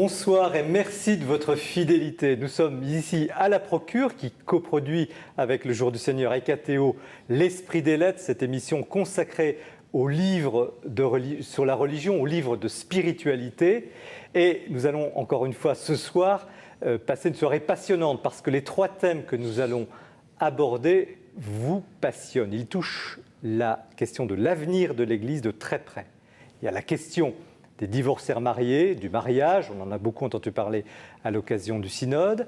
Bonsoir et merci de votre fidélité. Nous sommes ici à la Procure qui coproduit avec le Jour du Seigneur et KTO l'Esprit des Lettres, cette émission consacrée aux livres sur la religion, aux livres de spiritualité. Et nous allons encore une fois ce soir passer une soirée passionnante parce que les trois thèmes que nous allons aborder vous passionnent. Ils touchent la question de l'avenir de l'Église de très près. Il y a la question des divorcés mariés, du mariage, on en a beaucoup entendu parler à l'occasion du synode.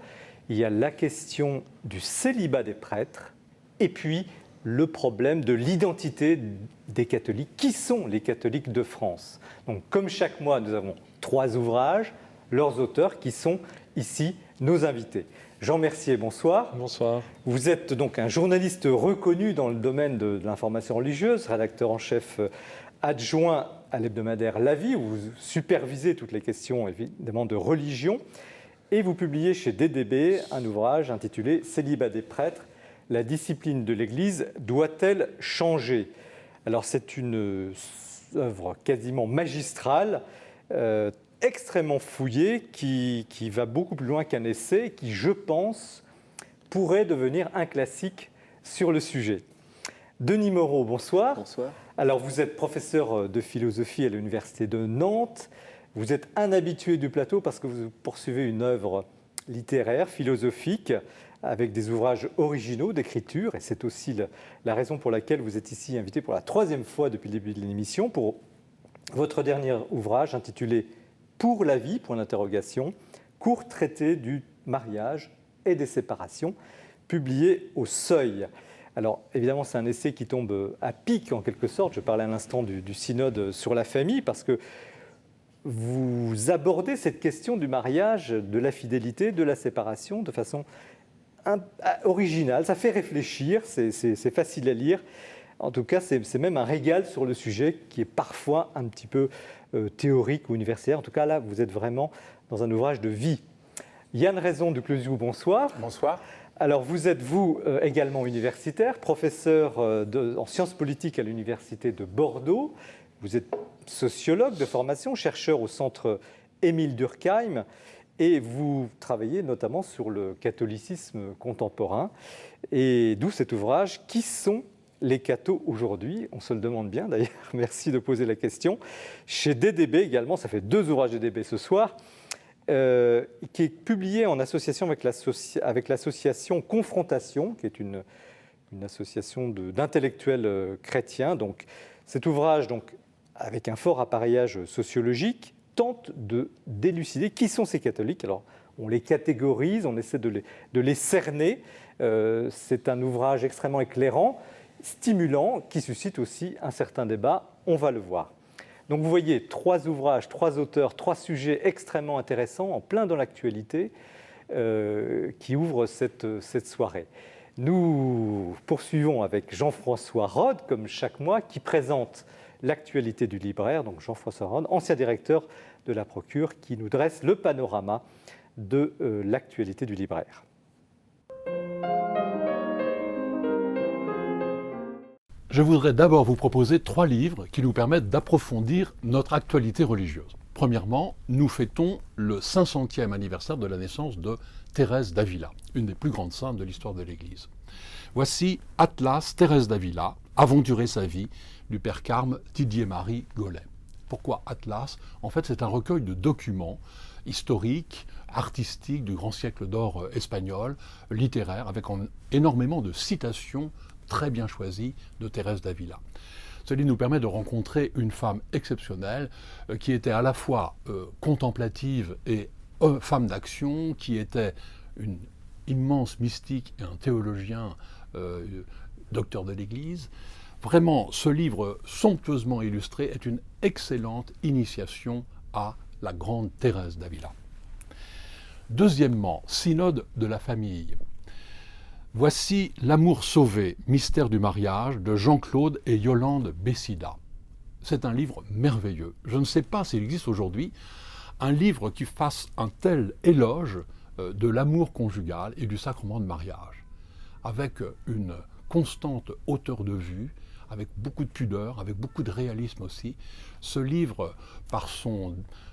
Il y a la question du célibat des prêtres et puis le problème de l'identité des catholiques. Qui sont les catholiques de France? Donc, comme chaque mois, nous avons trois ouvrages, leurs auteurs qui sont ici nos invités. Jean Mercier, bonsoir. Bonsoir. Vous êtes donc un journaliste reconnu dans le domaine de l'information religieuse, rédacteur en chef adjoint à l'hebdomadaire La Vie, où vous supervisez toutes les questions évidemment de religion, et vous publiez chez DDB un ouvrage intitulé « Célibat des prêtres, la discipline de l'Église doit-elle changer ?» Alors c'est une œuvre quasiment magistrale, extrêmement fouillée, qui va beaucoup plus loin qu'un essai, qui, je pense, pourrait devenir un classique sur le sujet. Denis Moreau, bonsoir. Bonsoir. Alors, vous êtes professeur de philosophie à l'Université de Nantes. Vous êtes un habitué du plateau parce que vous poursuivez une œuvre littéraire, philosophique, avec des ouvrages originaux d'écriture. Et c'est aussi la raison pour laquelle vous êtes ici invité pour la troisième fois depuis le début de l'émission pour votre dernier ouvrage intitulé « Pour la vie », court traité du mariage et des séparations, publié au Seuil. Alors, évidemment, c'est un essai qui tombe à pic, en quelque sorte. Je parlais à l'instant du synode sur la famille, parce que vous abordez cette question du mariage, de la fidélité, de la séparation, de façon originale. Ça fait réfléchir, c'est facile à lire. En tout cas, c'est même un régal sur le sujet qui est parfois un petit peu théorique ou universitaire. En tout cas, là, vous êtes vraiment dans un ouvrage de vie. Yann Raison du Closiou, bonsoir. Bonsoir. Alors, vous êtes, vous, également universitaire, professeur en sciences politiques à l'Université de Bordeaux. Vous êtes sociologue de formation, chercheur au centre Émile Durkheim, et vous travaillez notamment sur le catholicisme contemporain. Et d'où cet ouvrage, Qui sont les cathos aujourd'hui? On se le demande bien, d'ailleurs, merci de poser la question. Chez DDB également, ça fait deux ouvrages de DDB ce soir, qui est publié en association avec l'association Confrontation, qui est une association d'intellectuels chrétiens. Donc, cet ouvrage, avec un fort appareillage sociologique, tente de d'élucider qui sont ces catholiques. Alors, on les catégorise, on essaie de les cerner. C'est un ouvrage extrêmement éclairant, stimulant, qui suscite aussi un certain débat. On va le voir. Donc vous voyez, trois ouvrages, trois auteurs, trois sujets extrêmement intéressants, en plein dans l'actualité, qui ouvrent cette soirée. Nous poursuivons avec Jean-François Rode, comme chaque mois, qui présente l'actualité du libraire. Donc Jean-François Rode, ancien directeur de la Procure, qui nous dresse le panorama de l'actualité du libraire. Je voudrais d'abord vous proposer trois livres qui nous permettent d'approfondir notre actualité religieuse. Premièrement, nous fêtons le 500e anniversaire de la naissance de Thérèse d'Avila, une des plus grandes saintes de l'histoire de l'Église. Voici Atlas, Thérèse d'Avila, Aventurer sa vie, du père Carme Didier-Marie Gollet. Pourquoi Atlas? En fait, c'est un recueil de documents historiques, artistiques du grand siècle d'or espagnol, littéraires, avec énormément de citations très bien choisie de Thérèse d'Avila. Cela nous permet de rencontrer une femme exceptionnelle qui était à la fois contemplative et femme d'action, qui était une immense mystique et un théologien docteur de l'Église. Vraiment, ce livre somptueusement illustré est une excellente initiation à la grande Thérèse d'Avila. Deuxièmement, Synode de la famille. Voici L'amour sauvé, mystère du mariage de Jean-Claude et Yolande Bessida. C'est un livre merveilleux. Je ne sais pas s'il existe aujourd'hui un livre qui fasse un tel éloge de l'amour conjugal et du sacrement de mariage, avec une constante hauteur de vue, avec beaucoup de pudeur, avec beaucoup de réalisme aussi. Ce livre, par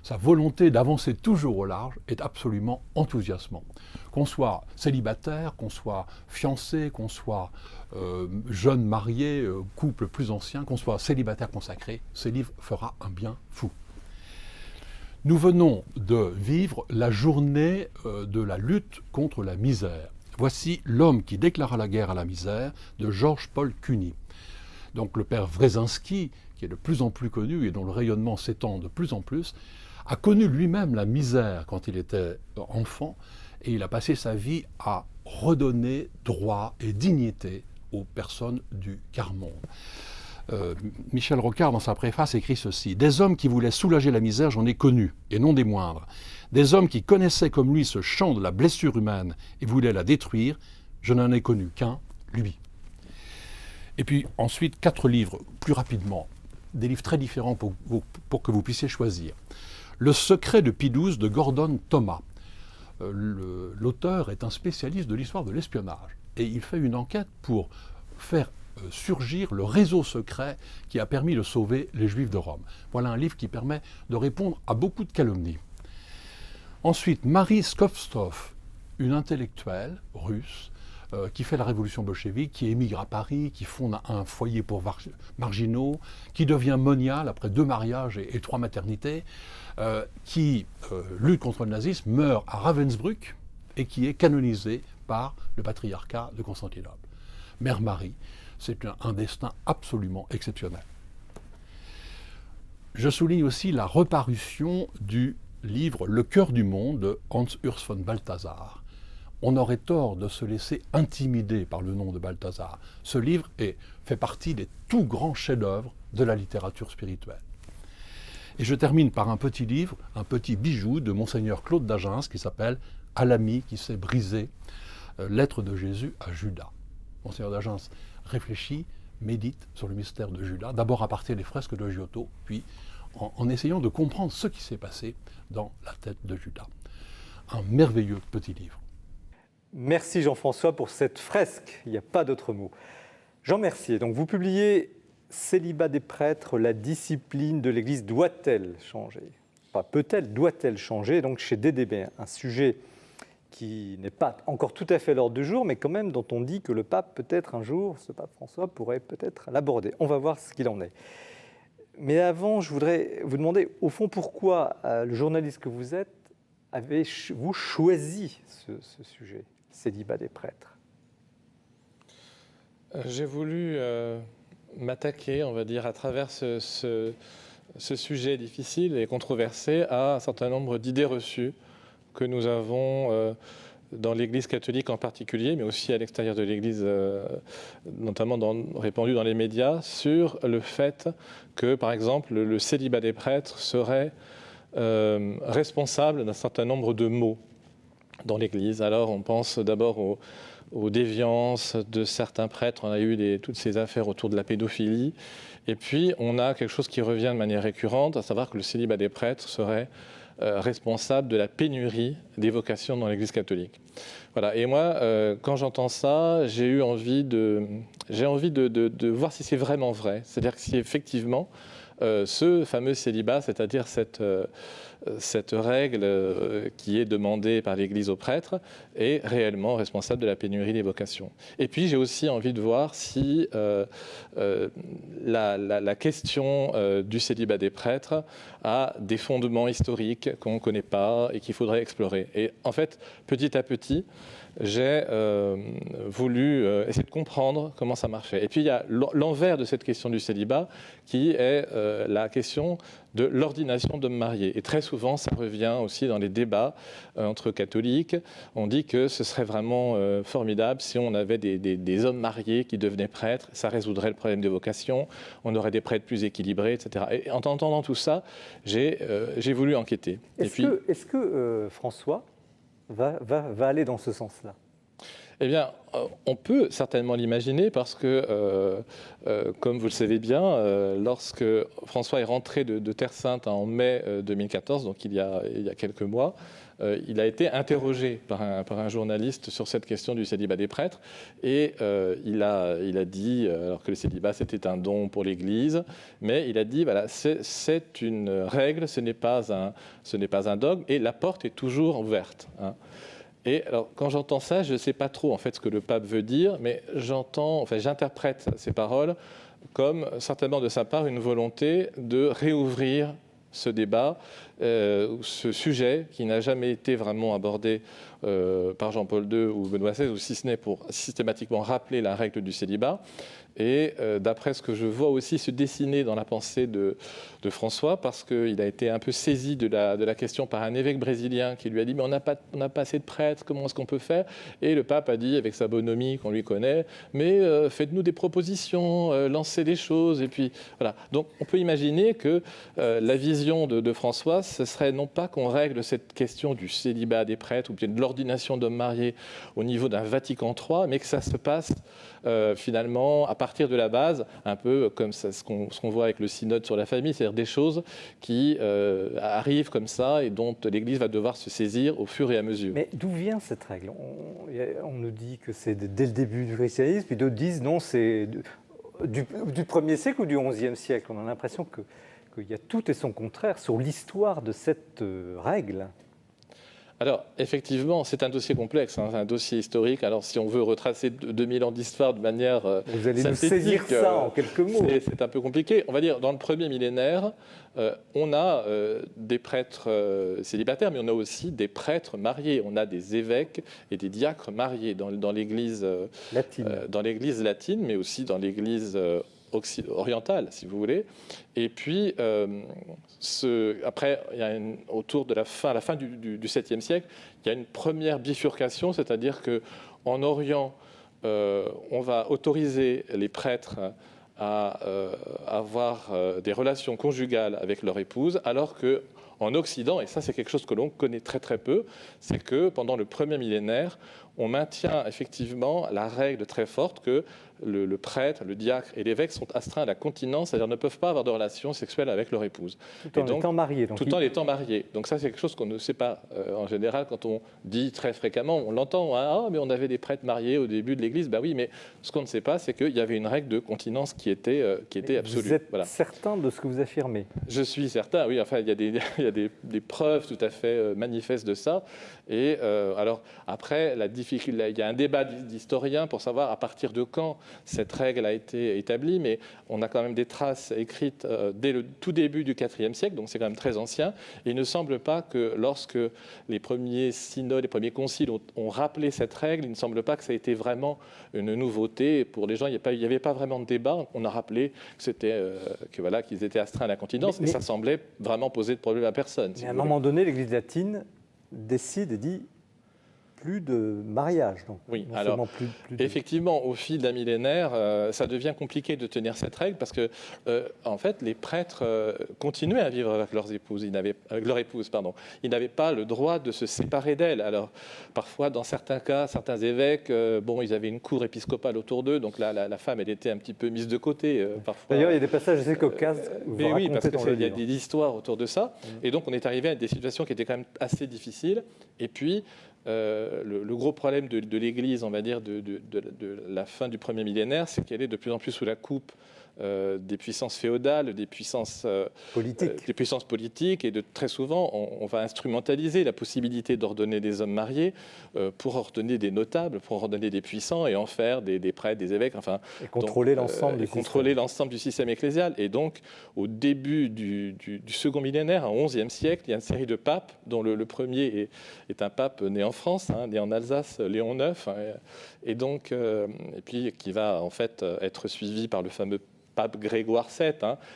sa volonté d'avancer toujours au large, est absolument enthousiasmant. Qu'on soit célibataire, qu'on soit fiancé, qu'on soit jeune marié, couple plus ancien, qu'on soit célibataire consacré, ce livre fera un bien fou. Nous venons de vivre la journée de la lutte contre la misère. Voici L'homme qui déclara la guerre à la misère de Georges-Paul Cuny. Donc le père Wresinski, qui est de plus en plus connu et dont le rayonnement s'étend de plus en plus, a connu lui-même la misère quand il était enfant et il a passé sa vie à redonner droit et dignité aux personnes du quart-monde. Michel Rocard, dans sa préface, écrit ceci: « Des hommes qui voulaient soulager la misère, j'en ai connu, et non des moindres. Des hommes qui connaissaient comme lui ce champ de la blessure humaine et voulaient la détruire, je n'en ai connu qu'un, lui. » Et puis ensuite, 4 livres, plus rapidement, des livres très différents pour que vous puissiez choisir. Le secret de Pie XII de Gordon Thomas. L'auteur est un spécialiste de l'histoire de l'espionnage, et il fait une enquête pour faire surgir le réseau secret qui a permis de sauver les Juifs de Rome. Voilà un livre qui permet de répondre à beaucoup de calomnies. Ensuite, Marie Skvostov, une intellectuelle russe qui fait la révolution bolchevique, qui émigre à Paris, qui fonde un foyer pour marginaux, qui devient moniale après 2 mariages et 3 maternités, qui lutte contre le nazisme, meurt à Ravensbrück et qui est canonisée par le patriarcat de Constantinople. Mère Marie, c'est un destin absolument exceptionnel. Je souligne aussi la reparution du livre Le cœur du monde de Hans Urs von Balthasar. On aurait tort de se laisser intimider par le nom de Balthasar. Ce livre fait partie des tout grands chefs-d'œuvre de la littérature spirituelle. Et je termine par un petit livre, un petit bijou de Monseigneur Claude d'Agens qui s'appelle « À l'ami qui s'est brisé, lettre de Jésus à Judas ». Monseigneur d'Agens réfléchit, médite sur le mystère de Judas, d'abord à partir des fresques de Giotto, puis en essayant de comprendre ce qui s'est passé dans la tête de Judas. Un merveilleux petit livre. Merci Jean-François pour cette fresque, il n'y a pas d'autre mot. Jean Mercier, donc vous publiez Célibat des prêtres, la discipline de l'Église doit-elle changer? Pas peut-elle, doit-elle changer? Donc chez DDB, un sujet qui n'est pas encore tout à fait à l'ordre du jour, mais quand même dont on dit que le pape, peut-être un jour, ce pape François, pourrait peut-être l'aborder. On va voir ce qu'il en est. Mais avant, je voudrais vous demander, au fond, pourquoi le journaliste que vous êtes, avez-vous choisi ce sujet, célibat des prêtres? J'ai voulu m'attaquer, on va dire, à travers ce sujet difficile et controversé à un certain nombre d'idées reçues que nous avons dans l'Église catholique en particulier, mais aussi à l'extérieur de l'Église, notamment répandues dans les médias, sur le fait que, par exemple, le célibat des prêtres serait responsable d'un certain nombre de maux dans l'Église. Alors on pense d'abord aux déviances de certains prêtres, on a eu toutes ces affaires autour de la pédophilie, et puis on a quelque chose qui revient de manière récurrente, à savoir que le célibat des prêtres serait responsable de la pénurie des vocations dans l'Église catholique. Voilà. Et moi, quand j'entends ça, j'ai envie de voir si c'est vraiment vrai. C'est-à-dire que si effectivement, ce fameux célibat, c'est-à-dire cette règle qui est demandée par l'Église aux prêtres, est réellement responsable de la pénurie des vocations. Et puis j'ai aussi envie de voir si la question du célibat des prêtres a des fondements historiques qu'on ne connaît pas et qu'il faudrait explorer. Et en fait, petit à petit, j'ai voulu essayer de comprendre comment ça marchait. Et puis il y a l'envers de cette question du célibat qui est la question de l'ordination d'hommes mariés. Et très souvent, ça revient aussi dans les débats entre catholiques. On dit que ce serait vraiment formidable si on avait des hommes mariés qui devenaient prêtres. Ça résoudrait le problème des vocations. On aurait des prêtres plus équilibrés, etc. Et en entendant tout ça, j'ai voulu enquêter. Est-ce que François va aller dans ce sens-là? Eh bien, on peut certainement l'imaginer parce que, comme vous le savez bien, lorsque François est rentré de Terre Sainte en mai 2014, donc il y a quelques mois, il a été interrogé par un journaliste sur cette question du célibat des prêtres, et il a dit, alors que le célibat c'était un don pour l'Église, mais il a dit, voilà, c'est une règle, ce n'est pas un dogme, et la porte est toujours ouverte, hein. Et alors, quand j'entends ça, je ne sais pas trop en fait ce que le pape veut dire, mais j'interprète ces paroles comme certainement de sa part une volonté de réouvrir ce débat, ce sujet qui n'a jamais été vraiment abordé par Jean-Paul II ou Benoît XVI, ou si ce n'est pour systématiquement rappeler la règle du célibat. Et d'après ce que je vois aussi se dessiner dans la pensée de François, parce qu'il a été un peu saisi de la question par un évêque brésilien qui lui a dit « mais on n'a pas assez de prêtres, comment est-ce qu'on peut faire ?» Et le pape a dit, avec sa bonhomie qu'on lui connaît, « mais faites-nous des propositions, lancez des choses. » Et puis voilà. Donc on peut imaginer que la vision de François, ce serait non pas qu'on règle cette question du célibat des prêtres ou bien de l'ordination d'hommes mariés au niveau d'un Vatican III, mais que ça se passe finalement à partir de la base, un peu comme ce qu'on voit avec le synode sur la famille, c'est-à-dire des choses qui arrivent comme ça et dont l'Église va devoir se saisir au fur et à mesure. Mais d'où vient cette règle ? On nous dit que c'est dès le début du christianisme, puis d'autres disent non, c'est du 1er siècle ou du 11e siècle. On a l'impression qu'il y a tout et son contraire sur l'histoire de cette règle. Alors, effectivement, c'est un dossier complexe, hein, un dossier historique. Alors, si on veut retracer 2000 ans d'histoire de manière vous allez nous saisir ça en quelques mots. C'est un peu compliqué. On va dire, dans le premier millénaire, on a des prêtres célibataires, mais on a aussi des prêtres mariés. On a des évêques et des diacres mariés dans l'Église latine, mais aussi dans l'Église orientale, si vous voulez. Et puis, après, autour de la fin du 7e siècle, il y a une première bifurcation, c'est-à-dire qu'en Orient, on va autoriser les prêtres à avoir des relations conjugales avec leur épouse, alors qu'en Occident, et ça c'est quelque chose que l'on connaît très très peu, c'est que pendant le premier millénaire, on maintient effectivement la règle très forte que le prêtre, le diacre et l'évêque sont astreints à la continence, c'est-à-dire ne peuvent pas avoir de relations sexuelles avec leur épouse. Tout en étant mariés. Tout en étant mariés. Donc ça, c'est quelque chose qu'on ne sait pas en général quand on dit très fréquemment, on l'entend, hein, ah, mais on avait des prêtres mariés au début de l'Église. Ben oui, mais ce qu'on ne sait pas, c'est qu'il y avait une règle de continence qui était absolue. Vous êtes certain de ce que vous affirmez ? Je suis certain, oui. Enfin, il y a des preuves tout à fait manifestes de ça. Et alors, après, il y a un débat d'historiens pour savoir à partir de quand cette règle a été établie, mais on a quand même des traces écrites dès le tout début du IVe siècle, donc c'est quand même très ancien. Et il ne semble pas que lorsque les premiers synodes, les premiers conciles ont rappelé cette règle, il ne semble pas que ça a été vraiment une nouveauté. Pour les gens, il n'y avait pas vraiment de débat. On a rappelé qu'ils étaient astreints à la continence, et ça semblait vraiment poser de problème à personne. Mais à un moment donné, l'Église latine décide et dit plus de mariage. Donc oui, alors effectivement, au fil d'un millénaire, ça devient compliqué de tenir cette règle parce que, en fait, les prêtres continuaient à vivre avec leurs épouses. Avec leur épouse, pardon. Ils n'avaient pas le droit de se séparer d'elle. Alors, parfois, dans certains cas, certains évêques, ils avaient une cour épiscopale autour d'eux, donc là, la femme, elle était un petit peu mise de côté. Parfois. D'ailleurs, il y a des passages assez cocasses. Mais oui, parce qu'il y a des histoires autour de ça. Et donc, on est arrivé à des situations qui étaient quand même assez difficiles. Et puis, le gros problème de l'Église, on va dire, de la fin du premier millénaire, c'est qu'elle est de plus en plus sous la coupe des puissances féodales, des puissances politiques, et très souvent, on va instrumentaliser la possibilité d'ordonner des hommes mariés pour ordonner des notables, pour ordonner des puissants, et en faire des prêtres, des évêques, enfin... Et contrôler l'ensemble du système ecclésial. Et donc, au début du second millénaire, au XIe siècle, il y a une série de papes, dont le premier est un pape né en France, né en Alsace, Léon IX, et donc, et puis qui va en fait être suivi par le fameux pape Grégoire VII,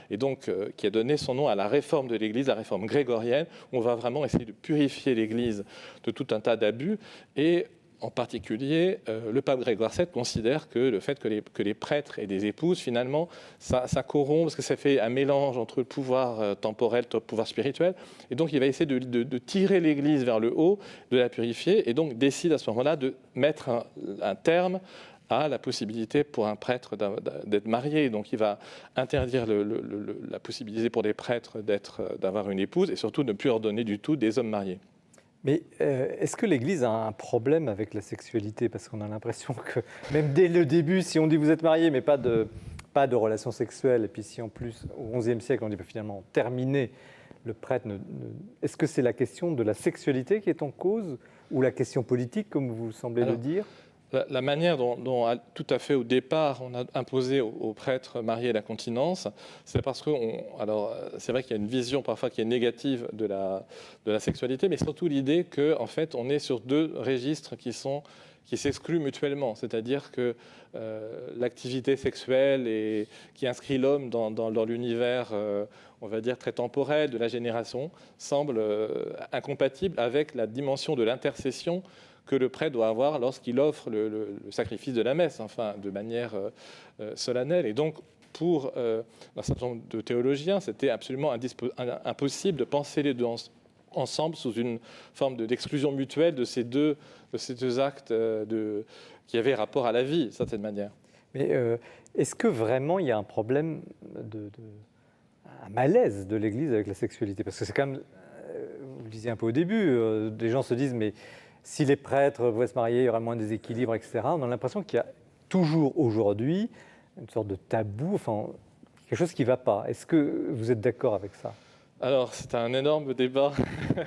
et donc qui a donné son nom à la réforme de l'Église, la réforme grégorienne. On va vraiment essayer de purifier l'Église de tout un tas d'abus, et en particulier, le pape Grégoire VII considère que le fait que les prêtres aient des épouses, finalement, ça corrompt, parce que ça fait un mélange entre le pouvoir temporel et le pouvoir spirituel. Et donc, il va essayer de tirer l'Église vers le haut, de la purifier, et donc décide à ce moment-là de mettre un terme à la possibilité pour un prêtre d'être marié. Donc, il va interdire la possibilité pour les prêtres d'avoir une épouse, et surtout ne plus ordonner du tout des hommes mariés. Mais est-ce que l'Église a un problème avec la sexualité? Parce qu'on a l'impression que même dès le début, si on dit vous êtes mariés mais pas de relations sexuelles, et puis si en plus au XIe siècle on dit finalement terminé, le prêtre est-ce que c'est la question de la sexualité qui est en cause ou la question politique comme vous semblez le dire? La manière dont, tout à fait au départ, on a imposé aux prêtres mariés la continence, c'est parce que, c'est vrai qu'il y a une vision parfois qui est négative de la sexualité, mais surtout l'idée qu'en fait, on est sur deux registres qui s'excluent mutuellement. C'est-à-dire que l'activité sexuelle qui inscrit l'homme dans l'univers, on va dire, très temporel de la génération, semble incompatible avec la dimension de l'intercession que le prêtre doit avoir lorsqu'il offre le sacrifice de la messe, enfin, de manière solennelle. Et donc, pour un certain nombre de théologiens, c'était absolument impossible de penser les deux ensemble sous une forme d'exclusion mutuelle de ces deux actes qui avaient rapport à la vie, d'une certaine manière. Mais est-ce que vraiment il y a un problème, un malaise de l'Église avec la sexualité? Parce que c'est quand même, vous le disiez un peu au début, des gens se disent, mais si les prêtres pouvaient se marier, il y aurait moins de déséquilibre, etc. On a l'impression qu'il y a toujours aujourd'hui une sorte de tabou, enfin, quelque chose qui ne va pas. Est-ce que vous êtes d'accord avec ça? Alors, c'est un énorme débat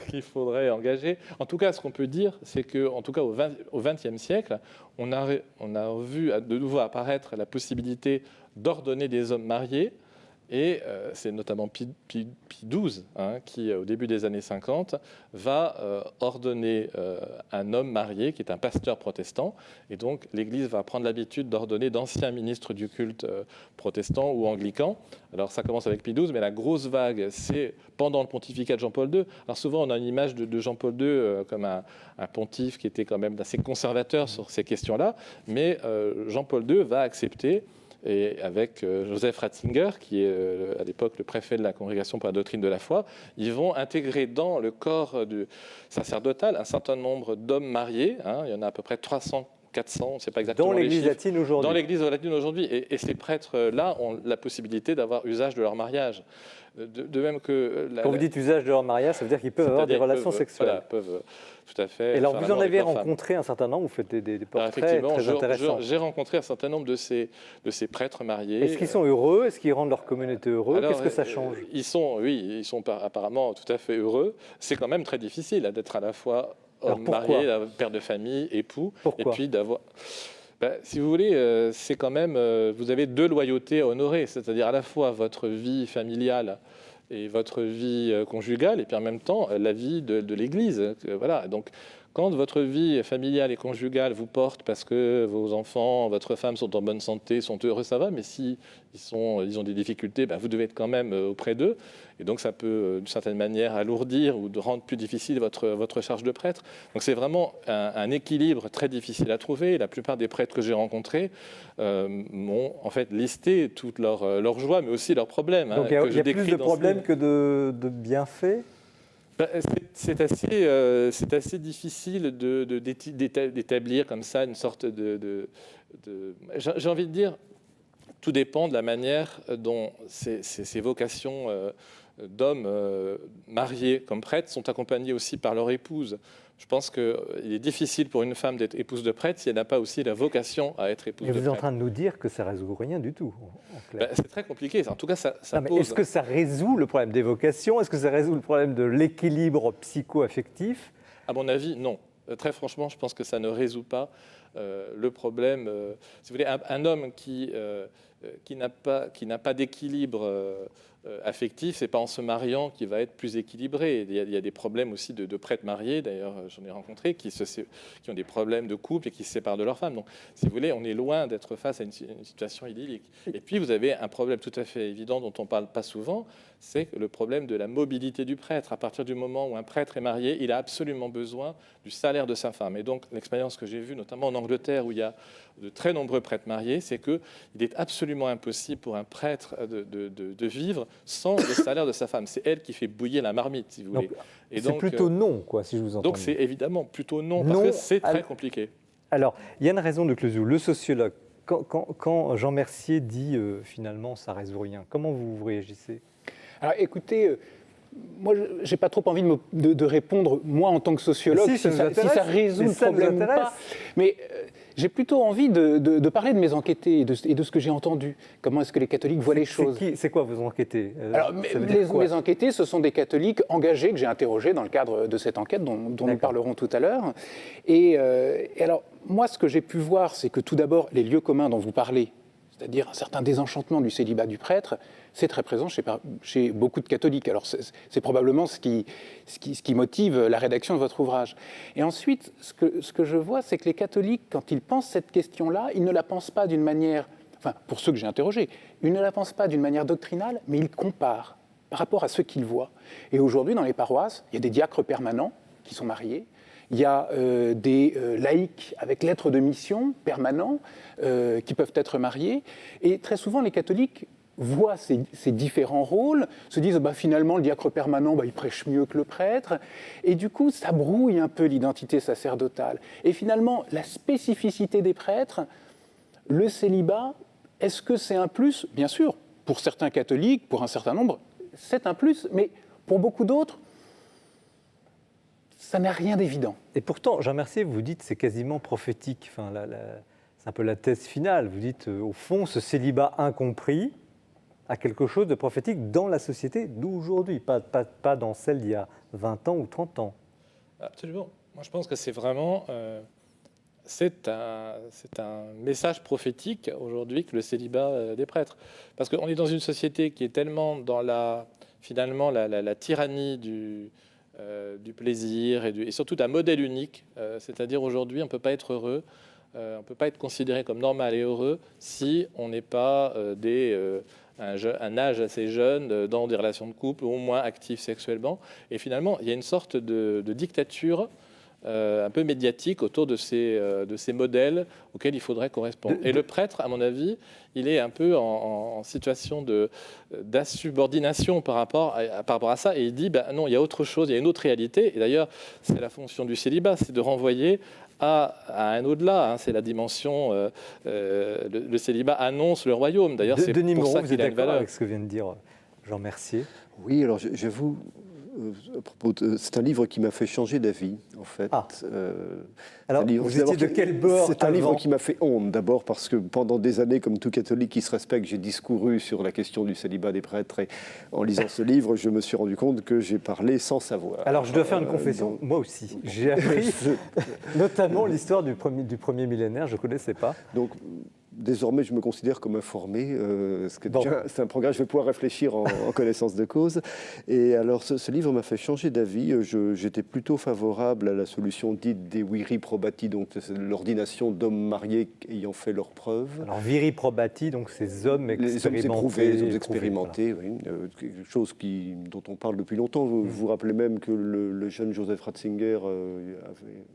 qu'il faudrait engager. En tout cas, ce qu'on peut dire, c'est qu'en tout cas, au XXe siècle, on a vu de nouveau apparaître la possibilité d'ordonner des hommes mariés. Et c'est notamment Pie XII qui, au début des années 50, va ordonner un homme marié qui est un pasteur protestant. Et donc l'Église va prendre l'habitude d'ordonner d'anciens ministres du culte protestant ou anglican. Alors ça commence avec Pie XII, mais la grosse vague, c'est pendant le pontificat de Jean-Paul II. Alors souvent on a une image de Jean-Paul II comme un pontife qui était quand même assez conservateur sur ces questions-là. Mais Jean-Paul II va accepter, et avec Joseph Ratzinger, qui est à l'époque le préfet de la Congrégation pour la doctrine de la foi, ils vont intégrer dans le corps du sacerdotal un certain nombre d'hommes mariés. Il y en a à peu près 300, 400, on ne sait pas exactement. Dans l'Église latine aujourd'hui. Dans l'Église latine aujourd'hui. Et ces prêtres-là ont la possibilité d'avoir usage de leur mariage. De même que... Quand vous dites usage de leur mariage, ça veut dire qu'ils peuvent avoir des relations sexuelles. Voilà, peuvent tout à fait. Et alors, vous en avez rencontré un certain nombre, vous faites des portraits très intéressants. J'ai rencontré un certain nombre de ces prêtres mariés. Est-ce qu'ils sont heureux? Est-ce qu'ils rendent leur communauté heureux? Qu'est-ce que ça change? Ils sont apparemment tout à fait heureux. C'est quand même très difficile d'être à la fois homme marié, père de famille, époux. Pourquoi? Et puis d'avoir... si vous voulez, c'est quand même... vous avez deux loyautés à honorer, c'est-à-dire à la fois votre vie familiale et votre vie conjugale, et puis en même temps la vie de l'Église. Voilà. Donc, quand votre vie familiale et conjugale vous porte parce que vos enfants, votre femme sont en bonne santé, sont heureux, ça va, mais si ils ont des difficultés, vous devez être quand même auprès d'eux. Et donc, ça peut, d'une certaine manière, alourdir ou de rendre plus difficile votre charge de prêtre. Donc, c'est vraiment un équilibre très difficile à trouver. La plupart des prêtres que j'ai rencontrés m'ont en fait listé toutes leurs joies, mais aussi leurs problèmes. Donc, il y a plus de problèmes que de bienfaits? C'est assez difficile d'établir comme ça une sorte j'ai envie de dire, tout dépend de la manière dont ces vocations d'hommes mariés comme prêtres sont accompagnés aussi par leur épouse. Je pense qu'il est difficile pour une femme d'être épouse de prêtre si elle n'a pas aussi la vocation à être épouse de prêtre. Mais vous êtes en train de nous dire que ça ne résout rien du tout, en clair. C'est très compliqué. En tout cas, ça pose... Est-ce que ça résout le problème des vocations? Est-ce que ça résout le problème de l'équilibre psycho-affectif? À mon avis, non. Très franchement, je pense que ça ne résout pas le problème. Si vous voulez, un homme qui n'a pas d'équilibre affectif, c'est pas en se mariant qu'il va être plus équilibré. Il y a des problèmes aussi de prêtres mariés, d'ailleurs j'en ai rencontré, qui ont des problèmes de couple et qui se séparent de leur femme. Donc si vous voulez, on est loin d'être face à une situation idyllique. Et puis vous avez un problème tout à fait évident dont on parle pas souvent, c'est le problème de la mobilité du prêtre. À partir du moment où un prêtre est marié, il a absolument besoin du salaire de sa femme. Et donc l'expérience que j'ai vue, notamment en Angleterre, où il y a de très nombreux prêtres mariés, c'est qu'il est absolument impossible pour un prêtre de vivre sans le salaire de sa femme. C'est elle qui fait bouillir la marmite, si vous voulez. C'est plutôt non, quoi, si je vous entends. Donc c'est évidemment plutôt non, parce que c'est très compliqué. Alors, il y a une raison de Clesiou, le sociologue. Quand Jean Mercier dit finalement ça ne résout rien, comment vous réagissez? Alors écoutez, moi, je n'ai pas trop envie de répondre, moi, en tant que sociologue, Mais si ça résout le problème ou pas. Mais j'ai plutôt envie de parler de mes enquêtés et de ce que j'ai entendu. Comment est-ce que les catholiques voient les choses. C'est quoi vos enquêtés? Alors, mes enquêtés, ce sont des catholiques engagés que j'ai interrogés dans le cadre de cette enquête dont nous parlerons tout à l'heure. Et alors, moi, ce que j'ai pu voir, c'est que tout d'abord, les lieux communs dont vous parlez, c'est-à-dire un certain désenchantement du célibat du prêtre, c'est très présent chez beaucoup de catholiques. Alors c'est probablement ce qui motive la rédaction de votre ouvrage. Et ensuite, ce que je vois, c'est que les catholiques, quand ils pensent cette question-là, ils ne la pensent pas d'une manière, enfin pour ceux que j'ai interrogés, ils ne la pensent pas d'une manière doctrinale, mais ils comparent par rapport à ce qu'ils voient. Et aujourd'hui, dans les paroisses, il y a des diacres permanents qui sont mariés. Il y a des laïcs avec lettres de mission permanents qui peuvent être mariés. Et très souvent, les catholiques voient ces différents rôles, se disent finalement, le diacre permanent, il prêche mieux que le prêtre. Et du coup, ça brouille un peu l'identité sacerdotale. Et finalement, la spécificité des prêtres, le célibat, est-ce que c'est un plus? Bien sûr, pour certains catholiques, pour un certain nombre, c'est un plus, mais pour beaucoup d'autres, ça n'a rien d'évident. Et pourtant, Jean Mercier, vous dites c'est quasiment prophétique. Enfin, c'est un peu la thèse finale. Vous dites, au fond, ce célibat incompris a quelque chose de prophétique dans la société d'aujourd'hui, pas dans celle d'il y a 20 ans ou 30 ans. Absolument. Moi, je pense que c'est vraiment... c'est un message prophétique aujourd'hui que le célibat des prêtres. Parce qu'on est dans une société qui est tellement dans la tyrannie du plaisir et surtout d'un modèle unique. C'est-à-dire aujourd'hui, on ne peut pas être heureux, on ne peut pas être considéré comme normal et heureux si on n'est pas un âge assez jeune, dans des relations de couple, au moins actif sexuellement. Et finalement, il y a une sorte de dictature un peu médiatique autour de ces modèles auxquels il faudrait correspondre. Et le prêtre, à mon avis, il est un peu en situation d'insubordination par rapport à ça, et il dit non, il y a autre chose, il y a une autre réalité. Et d'ailleurs, c'est la fonction du célibat, c'est de renvoyer à un au-delà. C'est la dimension. Le célibat annonce le royaume. D'ailleurs, c'est Denis pour Moreau, ça vous qu'il êtes a une d'accord valeur. avec ce que vient de dire Jean Mercier? Oui, alors j'avoue, à propos c'est un livre qui m'a fait changer d'avis, en fait. Alors, vous étiez de quel bord? C'est un livre qui m'a fait honte, d'abord parce que pendant des années, comme tout catholique qui se respecte, j'ai discouru sur la question du célibat des prêtres, et en lisant ce livre, je me suis rendu compte que j'ai parlé sans savoir. Alors, je dois faire une confession, moi aussi. J'ai appris notamment l'histoire du premier millénaire, je ne connaissais pas. Donc, désormais, je me considère comme informé, c'est un progrès, je vais pouvoir réfléchir en connaissance de cause. Et alors, ce livre m'a fait changer d'avis. J'étais plutôt favorable à la solution dite des viri probati, donc l'ordination d'hommes mariés ayant fait leurs preuves. Alors, viri probati, donc ces hommes expérimentés. Les hommes expérimentés, voilà. Oui, quelque chose dont on parle depuis longtemps. Vous vous rappelez même que le jeune Joseph Ratzinger,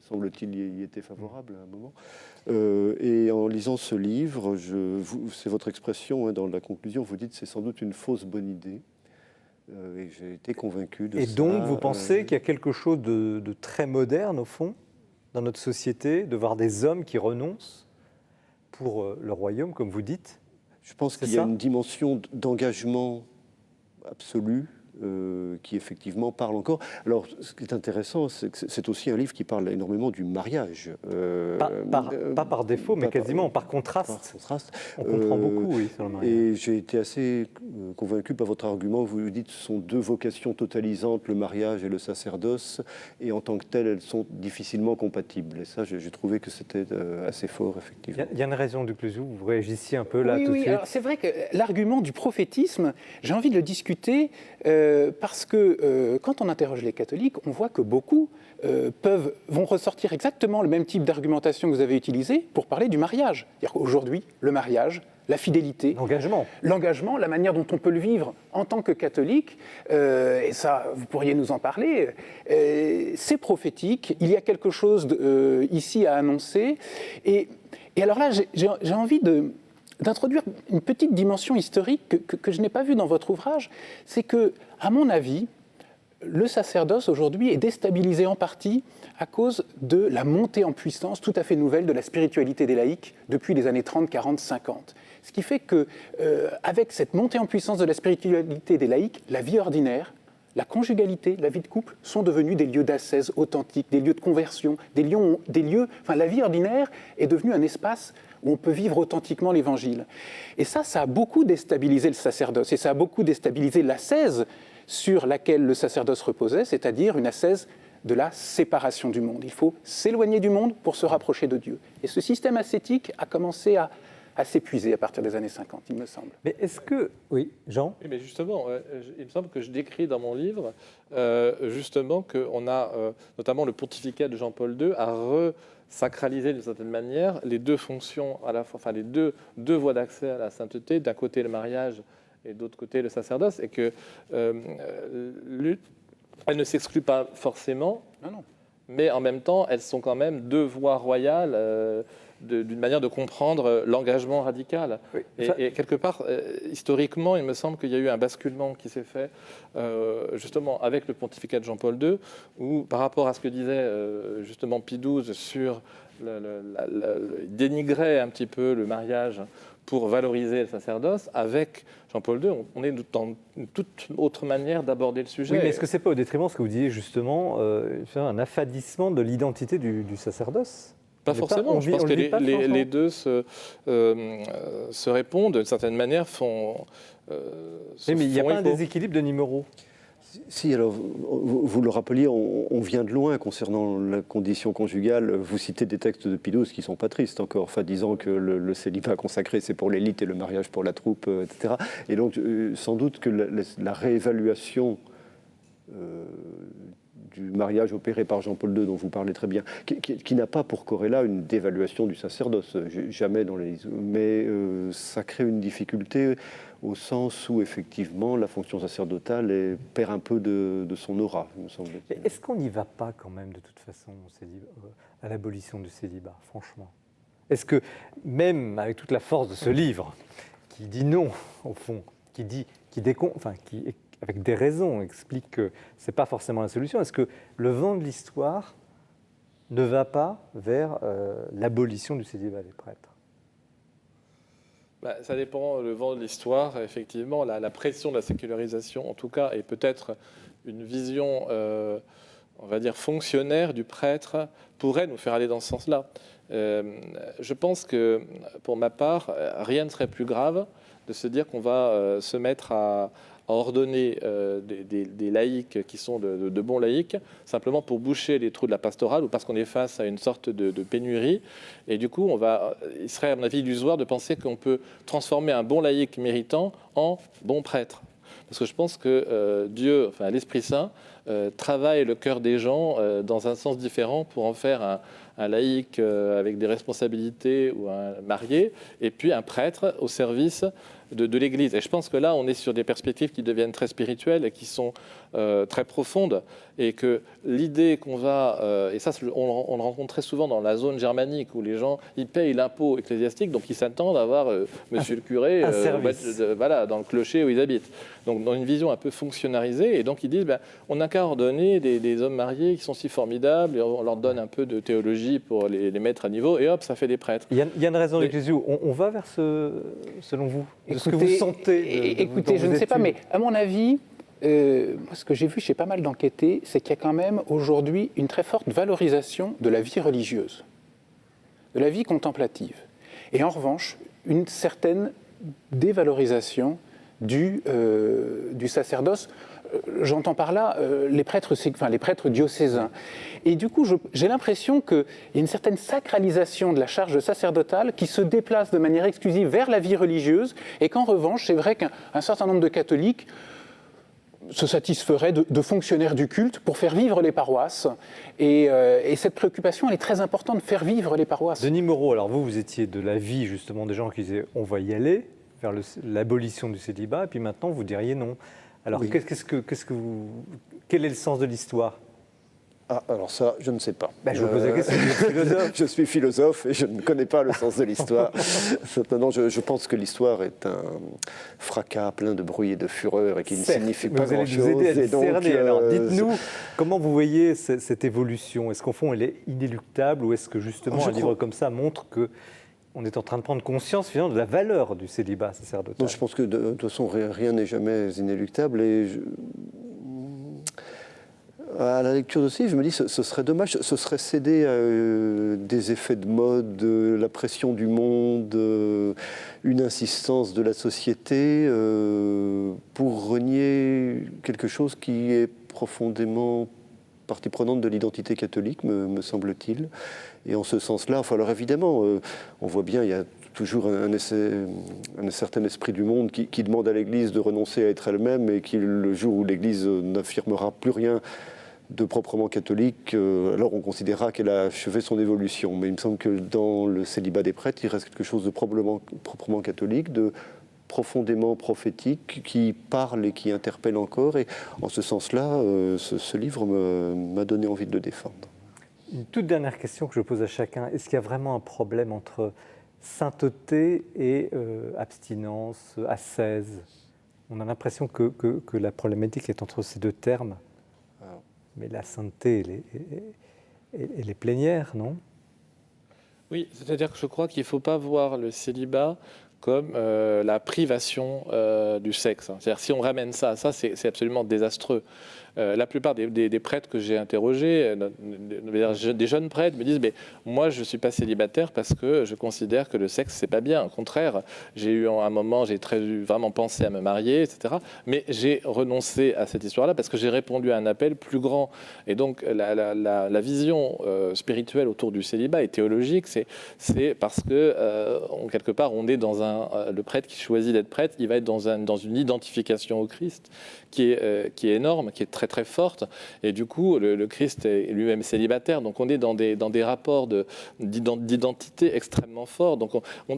semble-t-il, y était favorable à un moment. Et en lisant ce livre, c'est votre expression dans la conclusion, vous dites c'est sans doute une fausse bonne idée. Et j'ai été convaincu de ça. Et donc, vous pensez qu'il y a quelque chose de très moderne, au fond, dans notre société, de voir des hommes qui renoncent pour le royaume, comme vous dites? Je pense qu'il y a une dimension d'engagement absolu qui effectivement parle encore. Alors, ce qui est intéressant, c'est que c'est aussi un livre qui parle énormément du mariage. Pas par défaut, mais quasiment par contraste. On comprend beaucoup, oui, sur le mariage. Et j'ai été assez convaincu par votre argument. Vous dites que ce sont deux vocations totalisantes, le mariage et le sacerdoce, et en tant que telles, elles sont difficilement compatibles. Et ça, j'ai trouvé que c'était assez fort, effectivement. Il y a une raison du plus où vous réagissiez un peu là tout de suite. C'est vrai que l'argument du prophétisme, j'ai envie de le discuter parce que quand on interroge les catholiques, on voit que beaucoup vont ressortir exactement le même type d'argumentation que vous avez utilisé pour parler du mariage. C'est-à-dire qu'aujourd'hui, le mariage, la fidélité, l'engagement, la manière dont on peut le vivre en tant que catholique, et ça, vous pourriez nous en parler, c'est prophétique, il y a quelque chose ici à annoncer. Et alors là, j'ai envie d'introduire une petite dimension historique que je n'ai pas vue dans votre ouvrage, c'est que, à mon avis, le sacerdoce aujourd'hui est déstabilisé en partie à cause de la montée en puissance tout à fait nouvelle de la spiritualité des laïcs depuis les années 30, 40, 50. Ce qui fait que, avec cette montée en puissance de la spiritualité des laïcs, la vie ordinaire, la conjugalité, la vie de couple, sont devenus des lieux d'ascèse authentiques, des lieux de conversion, enfin la vie ordinaire est devenue un espace où on peut vivre authentiquement l'Évangile. Et ça a beaucoup déstabilisé le sacerdoce, et ça a beaucoup déstabilisé l'ascèse sur laquelle le sacerdoce reposait, c'est-à-dire une ascèse de la séparation du monde. Il faut s'éloigner du monde pour se rapprocher de Dieu. Et ce système ascétique a commencé à s'épuiser à partir des années 50, il me semble. Mais est-ce que... Oui, Jean ? Oui, mais justement, il me semble que je décris dans mon livre justement qu'on a, notamment le pontificat de Jean-Paul II, a resacralisé d'une certaine manière les deux fonctions, à la fois, enfin les deux voies d'accès à la sainteté, d'un côté le mariage et de l'autre côté le sacerdoce, et que elle ne s'exclut pas forcément, Non. mais en même temps, elles sont quand même deux voies royales d'une manière de comprendre l'engagement radical. Oui. Et quelque part, historiquement, il me semble qu'il y a eu un basculement qui s'est fait justement avec le pontificat de Jean-Paul II, où par rapport à ce que disait justement Pie XII sur il dénigrait un petit peu le mariage pour valoriser le sacerdoce, avec Jean-Paul II, on est dans une toute autre manière d'aborder le sujet. Oui, mais est-ce que ce n'est pas au détriment, ce que vous disiez justement, un affadissement de l'identité du sacerdoce ? Pas forcément. Je pense que les deux se répondent, d'une certaine manière, oui, mais il n'y a pas un déséquilibre de numéros. Si, alors, vous le rappeliez, on vient de loin concernant la condition conjugale. Vous citez des textes de Pie XII qui ne sont pas tristes encore, enfin, disant que le célibat consacré, c'est pour l'élite et le mariage pour la troupe, etc. Et donc, sans doute que la réévaluation du mariage opéré par Jean-Paul II, dont vous parlez très bien, qui n'a pas pour corrélat une dévaluation du sacerdoce, jamais dans les... Mais ça crée une difficulté au sens où, effectivement, la fonction sacerdotale perd un peu de son aura, me semble-t-il. Est-ce qu'on n'y va pas quand même, de toute façon, à l'abolition du célibat, franchement ? Est-ce que, même avec toute la force de ce livre, qui dit non, au fond, qui avec des raisons, explique que ce n'est pas forcément la solution. Est-ce que le vent de l'histoire ne va pas vers l'abolition du célibat des prêtres ? Ça dépend, le vent de l'histoire, effectivement, la pression de la sécularisation, en tout cas, et peut-être une vision, on va dire, fonctionnaire du prêtre, pourrait nous faire aller dans ce sens-là. Je pense que, pour ma part, rien ne serait plus grave de se dire qu'on va se mettre à ordonner des laïcs qui sont de bons laïcs, simplement pour boucher les trous de la pastorale ou parce qu'on est face à une sorte de pénurie. Et du coup, il serait, à mon avis, illusoire de penser qu'on peut transformer un bon laïc méritant en bon prêtre. Parce que je pense que Dieu, enfin l'Esprit Saint, travaille le cœur des gens dans un sens différent pour en faire un laïc avec des responsabilités ou un marié, et puis un prêtre au service de l'Église. Et je pense que là, on est sur des perspectives qui deviennent très spirituelles et qui sont très profondes. Et que l'idée qu'on va... et ça, on le rencontre très souvent dans la zone germanique, où les gens, ils payent l'impôt ecclésiastique, donc ils s'attendent à avoir monsieur le curé voilà, dans le clocher où ils habitent. Donc dans une vision un peu fonctionnalisée. Et donc ils disent, on n'a qu'à ordonner des hommes mariés qui sont si formidables, et on leur donne un peu de théologie pour les mettre à niveau, et hop, ça fait des prêtres. Il y a une raison d'Église où on va vers selon vous, de ce que vous sentez. Écoutez, je ne sais pas, mais à mon avis, moi, ce que j'ai vu chez pas mal d'enquêtés, c'est qu'il y a quand même aujourd'hui une très forte valorisation de la vie religieuse, de la vie contemplative. Et en revanche, une certaine dévalorisation du sacerdoce. J'entends par là les prêtres diocésains. Et du coup, j'ai l'impression qu'il y a une certaine sacralisation de la charge sacerdotale qui se déplace de manière exclusive vers la vie religieuse, et qu'en revanche, c'est vrai qu'un certain nombre de catholiques se satisferaient de fonctionnaires du culte pour faire vivre les paroisses. Et cette préoccupation, elle est très importante, de faire vivre les paroisses. Denis Moreau, alors vous étiez de l'avis justement des gens qui disaient on va y aller vers l'abolition du célibat, et puis maintenant vous diriez non. Alors oui. Quel est le sens de l'histoire ? Alors ça, je ne sais pas. Je vous pose la question, vous êtes philosophe. Je suis philosophe et je ne connais pas le sens de l'histoire. Maintenant, je pense que l'histoire est un fracas plein de bruit et de fureur et qui ne signifie pas grand-chose. Vous allez nous aider à discerner. Alors, dites-nous, comment vous voyez cette évolution ? Est-ce qu'au fond, elle est inéluctable, ou est-ce que justement un livre comme ça montre qu'on est en train de prendre conscience finalement de la valeur du célibat sacerdotal ? Non, je pense que de toute façon, rien n'est jamais inéluctable. Et à la lecture de ce livre, je me dis ce serait dommage, ce serait céder à des effets de mode, la pression du monde, une insistance de la société pour renier quelque chose qui est profondément partie prenante de l'identité catholique, me semble-t-il. Et en ce sens-là, enfin, alors évidemment, on voit bien, il y a toujours un certain esprit du monde qui demande à l'Église de renoncer à être elle-même et qui, le jour où l'Église n'affirmera plus rien de proprement catholique, alors on considérera qu'elle a achevé son évolution. Mais il me semble que dans le célibat des prêtres, il reste quelque chose de proprement catholique, de profondément prophétique, qui parle et qui interpelle encore. Et en ce sens-là, ce livre m'a donné envie de le défendre. Une toute dernière question que je pose à chacun. Est-ce qu'il y a vraiment un problème entre sainteté et abstinence, ascèse? On a l'impression que la problématique est entre ces deux termes. Mais la sainteté, elle est plénière, non? Oui, c'est-à-dire que je crois qu'il ne faut pas voir le célibat comme la privation du sexe. C'est-à-dire si on ramène ça à ça, c'est absolument désastreux. La plupart des prêtres que j'ai interrogés, des jeunes prêtres, me disent mais moi je ne suis pas célibataire parce que je considère que le sexe c'est pas bien. Au contraire, j'ai eu un moment, j'ai vraiment pensé à me marier, etc. Mais j'ai renoncé à cette histoire-là parce que j'ai répondu à un appel plus grand. Et donc la vision spirituelle autour du célibat et théologique, c'est parce que quelque part on est dans le prêtre qui choisit d'être prêtre, il va être dans une identification au Christ qui est énorme, qui est très très forte, et du coup le Christ est lui-même célibataire, donc on est dans des rapports d'identité extrêmement forts, donc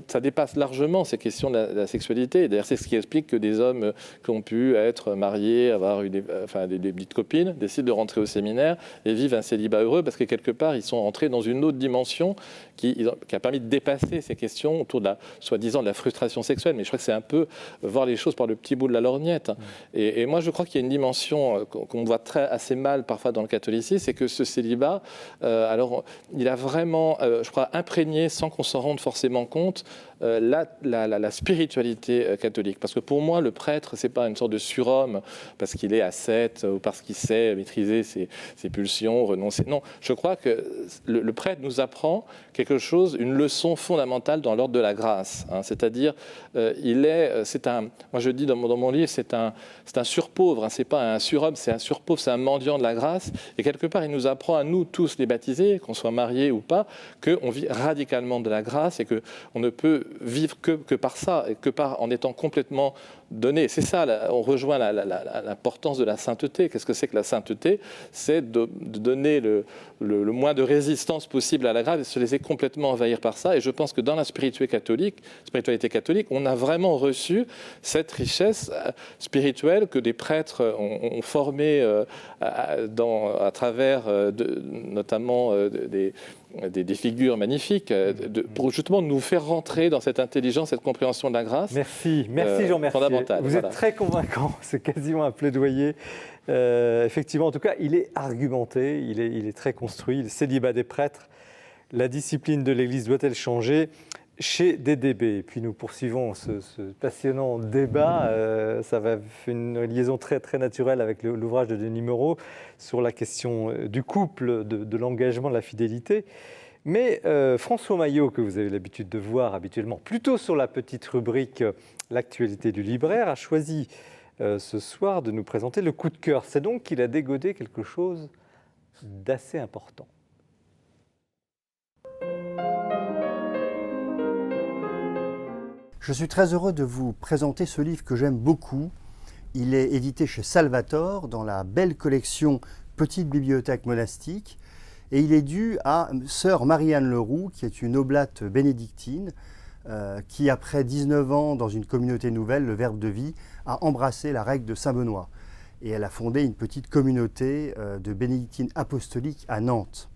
ça dépasse largement ces questions de la sexualité, et d'ailleurs c'est ce qui explique que des hommes qui ont pu être mariés, avoir eu des petites copines, décident de rentrer au séminaire et vivent un célibat heureux, parce que quelque part ils sont entrés dans une autre dimension qui a permis de dépasser ces questions autour de soi-disant de la frustration sexuelle, mais je crois que c'est un peu voir les choses par le petit bout de la lorgnette. Et moi je crois qu'il y a une dimension qu'on voit assez mal parfois dans le catholicisme, c'est que ce célibat, alors il a vraiment, je crois, imprégné, sans qu'on s'en rende forcément compte, la spiritualité catholique. Parce que pour moi, le prêtre, c'est pas une sorte de surhomme parce qu'il est ascète ou parce qu'il sait maîtriser ses pulsions, renoncer. Non, je crois que le prêtre nous apprend quelque chose, une leçon fondamentale dans l'ordre de la grâce. Hein. C'est-à-dire, moi je dis dans mon livre, c'est un surpauvre, hein, c'est pas un surhomme, c'est un surpauvre, c'est un mendiant de la grâce. Et quelque part, il nous apprend à nous tous les baptisés, qu'on soit mariés ou pas, qu'on vit radicalement de la grâce et qu'on ne peut vivre que par ça, et en étant complètement donné. C'est ça, on rejoint l'importance de la sainteté. Qu'est-ce que c'est que la sainteté? C'est de donner le moins de résistance possible à la grâce et se laisser complètement envahir par ça. Et je pense que dans la spiritualité catholique, on a vraiment reçu cette richesse spirituelle que des prêtres ont formée à travers notamment des figures magnifiques, pour justement nous faire rentrer dans cette intelligence, cette compréhension de la grâce. Merci Jean Mercier. Vous êtes très convaincant, c'est quasiment un plaidoyer. Effectivement, en tout cas, il est argumenté, il est très construit. Le célibat des prêtres, la discipline de l'Église doit-elle changer? Chez DDB. Et puis nous poursuivons ce passionnant débat. Ça va faire une liaison très, très naturelle avec l'ouvrage de Denis Moreau sur la question du couple, de l'engagement, de la fidélité. Mais François Maillot, que vous avez l'habitude de voir habituellement, plutôt sur la petite rubrique L'actualité du libraire, a choisi ce soir de nous présenter le coup de cœur. C'est donc qu'il a dégodé quelque chose d'assez important. Je suis très heureux de vous présenter ce livre que j'aime beaucoup. Il est édité chez Salvator dans la belle collection Petite bibliothèque monastique et il est dû à sœur Marie-Anne Leroux, qui est une oblate bénédictine qui, après 19 ans dans une communauté nouvelle, le Verbe de vie, a embrassé la règle de Saint-Benoît. Et elle a fondé une petite communauté de bénédictines apostoliques à Nantes.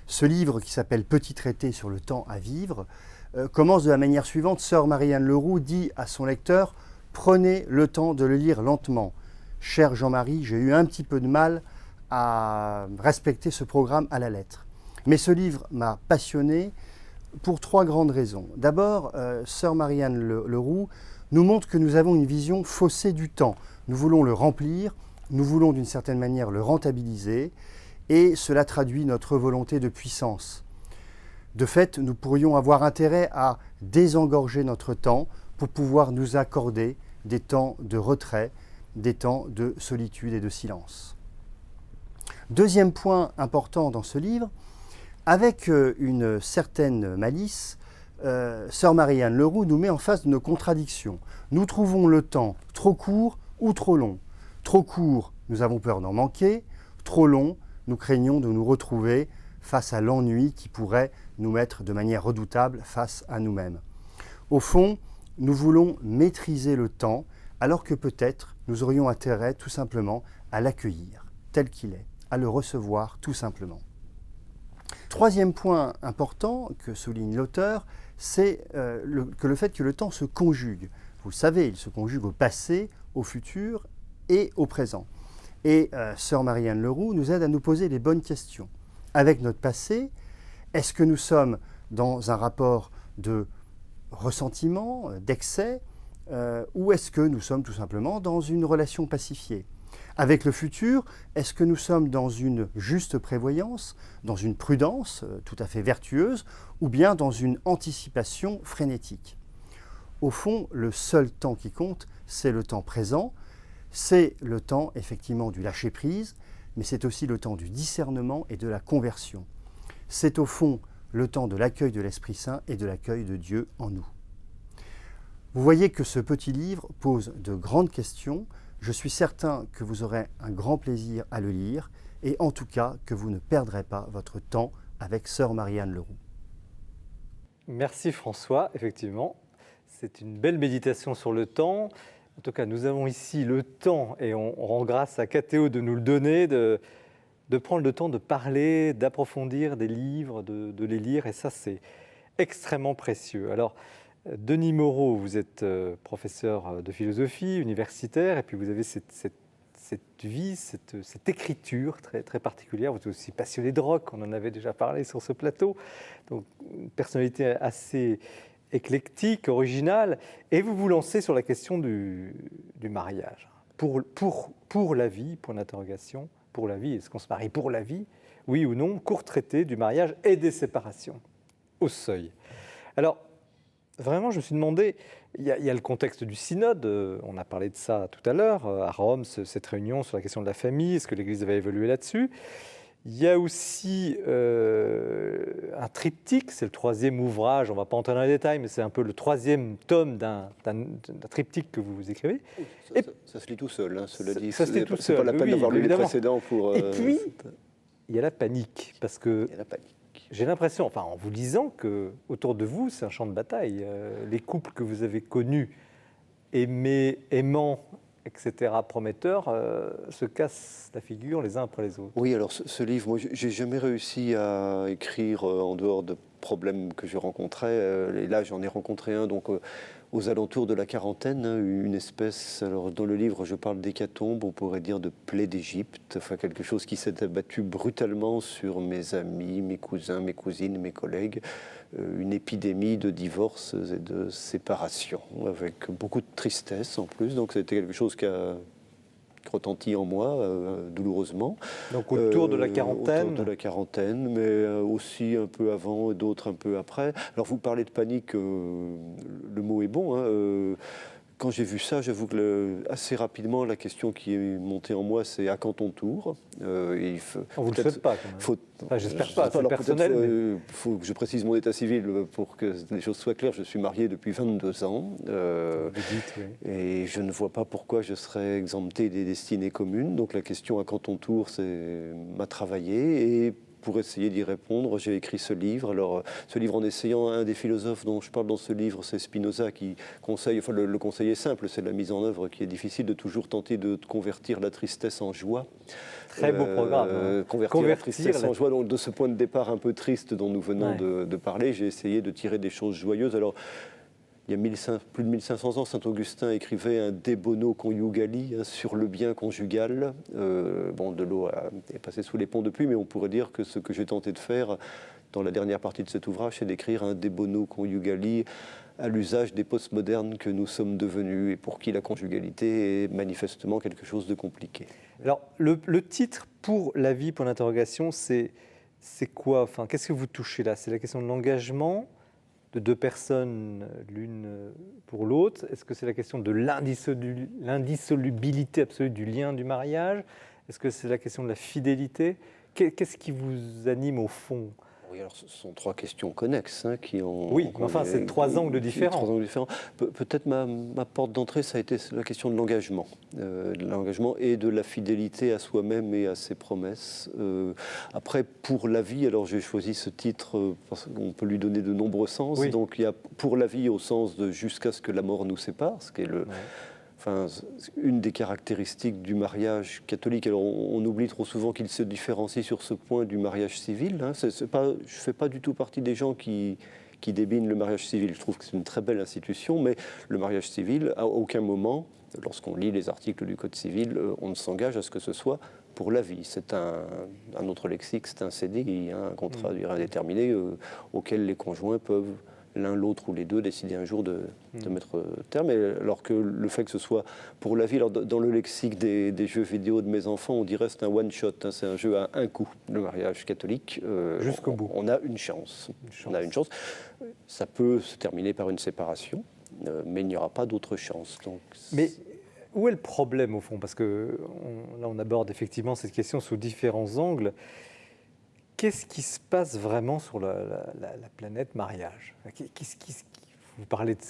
Ce livre, qui s'appelle Petit traité sur le temps à vivre, commence de la manière suivante. Sœur Marie-Anne Leroux dit à son lecteur « Prenez le temps de le lire lentement. Cher Jean-Marie, j'ai eu un petit peu de mal à respecter ce programme à la lettre. Mais ce livre m'a passionné pour 3 grandes raisons. D'abord, Sœur Marie-Anne Leroux nous montre que nous avons une vision faussée du temps. Nous voulons le remplir Nous voulons d'une certaine manière le rentabiliser et cela traduit notre volonté de puissance. De fait, nous pourrions avoir intérêt à désengorger notre temps pour pouvoir nous accorder des temps de retrait, des temps de solitude et de silence. Deuxième point important dans ce livre, avec une certaine malice, sœur Marie-Anne Leroux nous met en face de nos contradictions. Nous trouvons le temps trop court ou trop long. Trop court, nous avons peur d'en manquer. Trop long, nous craignons de nous retrouver face à l'ennui qui pourrait nous mettre de manière redoutable face à nous-mêmes. Au fond, nous voulons maîtriser le temps, alors que peut-être nous aurions intérêt tout simplement à l'accueillir tel qu'il est, à le recevoir tout simplement. Troisième point important que souligne l'auteur, c'est le fait que le temps se conjugue. Vous le savez, il se conjugue au passé, au futur et au présent. Et sœur Marie-Anne Leroux nous aide à nous poser les bonnes questions. Avec notre passé, est-ce que nous sommes dans un rapport de ressentiment, d'excès, ou est-ce que nous sommes tout simplement dans une relation pacifiée? Avec le futur, est-ce que nous sommes dans une juste prévoyance, dans une prudence tout à fait vertueuse, ou bien dans une anticipation frénétique? Au fond, le seul temps qui compte, c'est le temps présent, c'est le temps effectivement du lâcher-prise, mais c'est aussi le temps du discernement et de la conversion. C'est au fond le temps de l'accueil de l'Esprit Saint et de l'accueil de Dieu en nous. Vous voyez que ce petit livre pose de grandes questions. Je suis certain que vous aurez un grand plaisir à le lire et en tout cas que vous ne perdrez pas votre temps avec sœur Marie-Anne Leroux. Merci François, effectivement. C'est une belle méditation sur le temps. En tout cas, nous avons ici le temps, et on rend grâce à Cathéo de nous le donner, de prendre le temps de parler, d'approfondir des livres, de les lire, et ça, c'est extrêmement précieux. Alors, Denis Moreau, vous êtes professeur de philosophie universitaire, et puis vous avez cette vie, cette écriture très, très particulière. Vous êtes aussi passionné de rock, on en avait déjà parlé sur ce plateau. Donc, une personnalité assez éclectique, originale, et vous vous lancez sur la question du mariage. Pour la vie, point d'interrogation, pour la vie, est-ce qu'on se marie pour la vie? Oui ou non? Court traité du mariage et des séparations, au seuil. Alors, vraiment, je me suis demandé, il y a le contexte du synode, on a parlé de ça tout à l'heure, à Rome, cette réunion sur la question de la famille, est-ce que l'Église avait évolué là-dessus? Il y a aussi un triptyque, c'est le troisième ouvrage, on ne va pas entrer dans les détails, mais c'est un peu le troisième tome d'un triptyque que vous écrivez. Ça se lit tout seul, hein, cela dit. Ça se lit tout C'est pas seul, la peine oui, d'avoir lu les évidemment. précédents pour... Et puis, il y a la panique, parce que il y a la panique. j'ai l'impression, enfin en vous lisant, que autour de vous, c'est un champ de bataille. Les couples que vous avez connus, aimants, etc., prometteurs, se cassent la figure les uns après les autres. Oui, alors ce livre, moi, j'ai jamais réussi à écrire en dehors de problèmes que je rencontrais. Et là, j'en ai rencontré un, donc aux alentours de la quarantaine, hein, une espèce. Alors dans le livre, je parle d'hécatombe, on pourrait dire de plaie d'Égypte, enfin quelque chose qui s'est abattu brutalement sur mes amis, mes cousins, mes cousines, mes collègues. Une épidémie de divorces et de séparations, avec beaucoup de tristesse en plus. Donc c'était quelque chose qui a retenti en moi douloureusement. Donc autour de la quarantaine. Autour de la quarantaine, mais aussi un peu avant et d'autres un peu après. Alors vous parlez de panique, le mot est bon, hein, quand j'ai vu ça, j'avoue que assez rapidement, la question qui est montée en moi, c'est à quand ton tour? On vous le souhaite pas, quand même. Enfin, j'espère pas, c'est personnel. Il faut que je précise mon état civil pour que les choses soient claires. Je suis marié depuis 22 ans. Vous dites, oui. Et je ne vois pas pourquoi je serais exempté des destinées communes. Donc la question à quand ton tour, m'a travaillé. Et pour essayer d'y répondre, j'ai écrit ce livre. Alors, ce livre, en essayant, un des philosophes dont je parle dans ce livre, c'est Spinoza, qui conseille, enfin le conseil est simple, c'est la mise en œuvre qui est difficile, de toujours tenter de convertir la tristesse en joie. Très beau programme. Convertir la tristesse en joie. Donc, de ce point de départ un peu triste dont nous venons de parler, j'ai essayé de tirer des choses joyeuses. Alors, il y a plus de 1500 ans, Saint-Augustin écrivait un De Bono Conjugali, sur le bien conjugal. De l'eau est passée sous les ponts depuis, mais on pourrait dire que ce que j'ai tenté de faire dans la dernière partie de cet ouvrage, c'est d'écrire un De Bono Conjugali à l'usage des postmodernes que nous sommes devenus et pour qui la conjugalité est manifestement quelque chose de compliqué. Alors, le titre « Pour la vie », pour l'interrogation, c'est quoi? Enfin, qu'est-ce que vous touchez là? C'est la question de l'engagement de deux personnes l'une pour l'autre? Est-ce que c'est la question de l'indissolubilité absolue du lien du mariage? Est-ce que c'est la question de la fidélité? Qu'est-ce qui vous anime au fond? Oui, alors ce sont trois questions connexes qui ont... Oui, mais enfin, c'est trois angles différents. Trois angles différents. Peut-être ma porte d'entrée, ça a été la question de l'engagement. Et de la fidélité à soi-même et à ses promesses. Après, pour la vie, alors j'ai choisi ce titre parce qu'on peut lui donner de nombreux sens. Oui. Donc il y a pour la vie au sens de jusqu'à ce que la mort nous sépare, ce qui est une des caractéristiques du mariage catholique. Alors, on oublie trop souvent qu'il se différencie sur ce point du mariage civil. Je ne fais pas du tout partie des gens qui débinent le mariage civil. Je trouve que c'est une très belle institution, mais le mariage civil, à aucun moment, lorsqu'on lit les articles du Code civil, on ne s'engage à ce que ce soit pour la vie. C'est un autre lexique, c'est un CDI, un contrat de durée indéterminée auquel les conjoints peuvent l'un, l'autre ou les deux décider un jour de mettre terme. Alors que le fait que ce soit pour la vie, alors dans le lexique des jeux vidéo de mes enfants, on dirait que c'est un one-shot, c'est un jeu à un coup, le mariage catholique. Jusqu'au bout. On a une chance. On a une chance. Ça peut se terminer par une séparation, mais il n'y aura pas d'autre chance. Donc, mais où est le problème au fond? Parce que là, on aborde effectivement cette question sous différents angles. Qu'est-ce qui se passe vraiment sur la planète mariage? Vous parlez de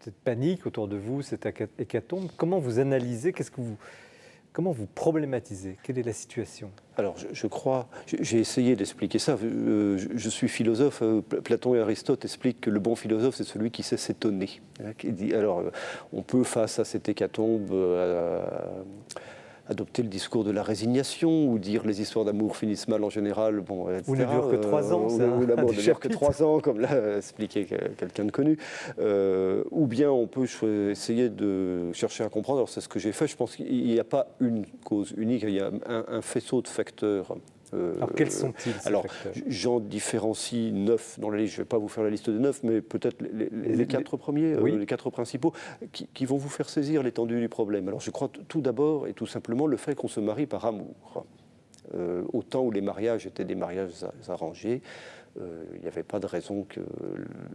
cette panique autour de vous, cette hécatombe. Comment vous analysez? Comment vous problématisez? Quelle est la situation? Alors, je crois, j'ai essayé d'expliquer ça. Je suis philosophe. Platon et Aristote expliquent que le bon philosophe, c'est celui qui sait s'étonner. Alors, on peut, face à cette hécatombe, adopter le discours de la résignation ou dire les histoires d'amour finissent mal en général, etc. Ou ne dure que 3 ans. Ou l'amour ne dure que 3 ans, comme l'a expliqué quelqu'un de connu. Ou bien on peut essayer de chercher à comprendre. Alors c'est ce que j'ai fait. Je pense qu'il n'y a pas une cause unique. Il y a un faisceau de facteurs. Alors quels sont-ils ces facteurs? J'en différencie 9 dans la liste. Je ne vais pas vous faire la liste de 9, mais peut-être les 4 premiers, les 4 principaux, qui vont vous faire saisir l'étendue du problème. Alors je crois tout d'abord et tout simplement le fait qu'on se marie par amour. Au temps où les mariages étaient des mariages arrangés, il n'y avait pas de raison que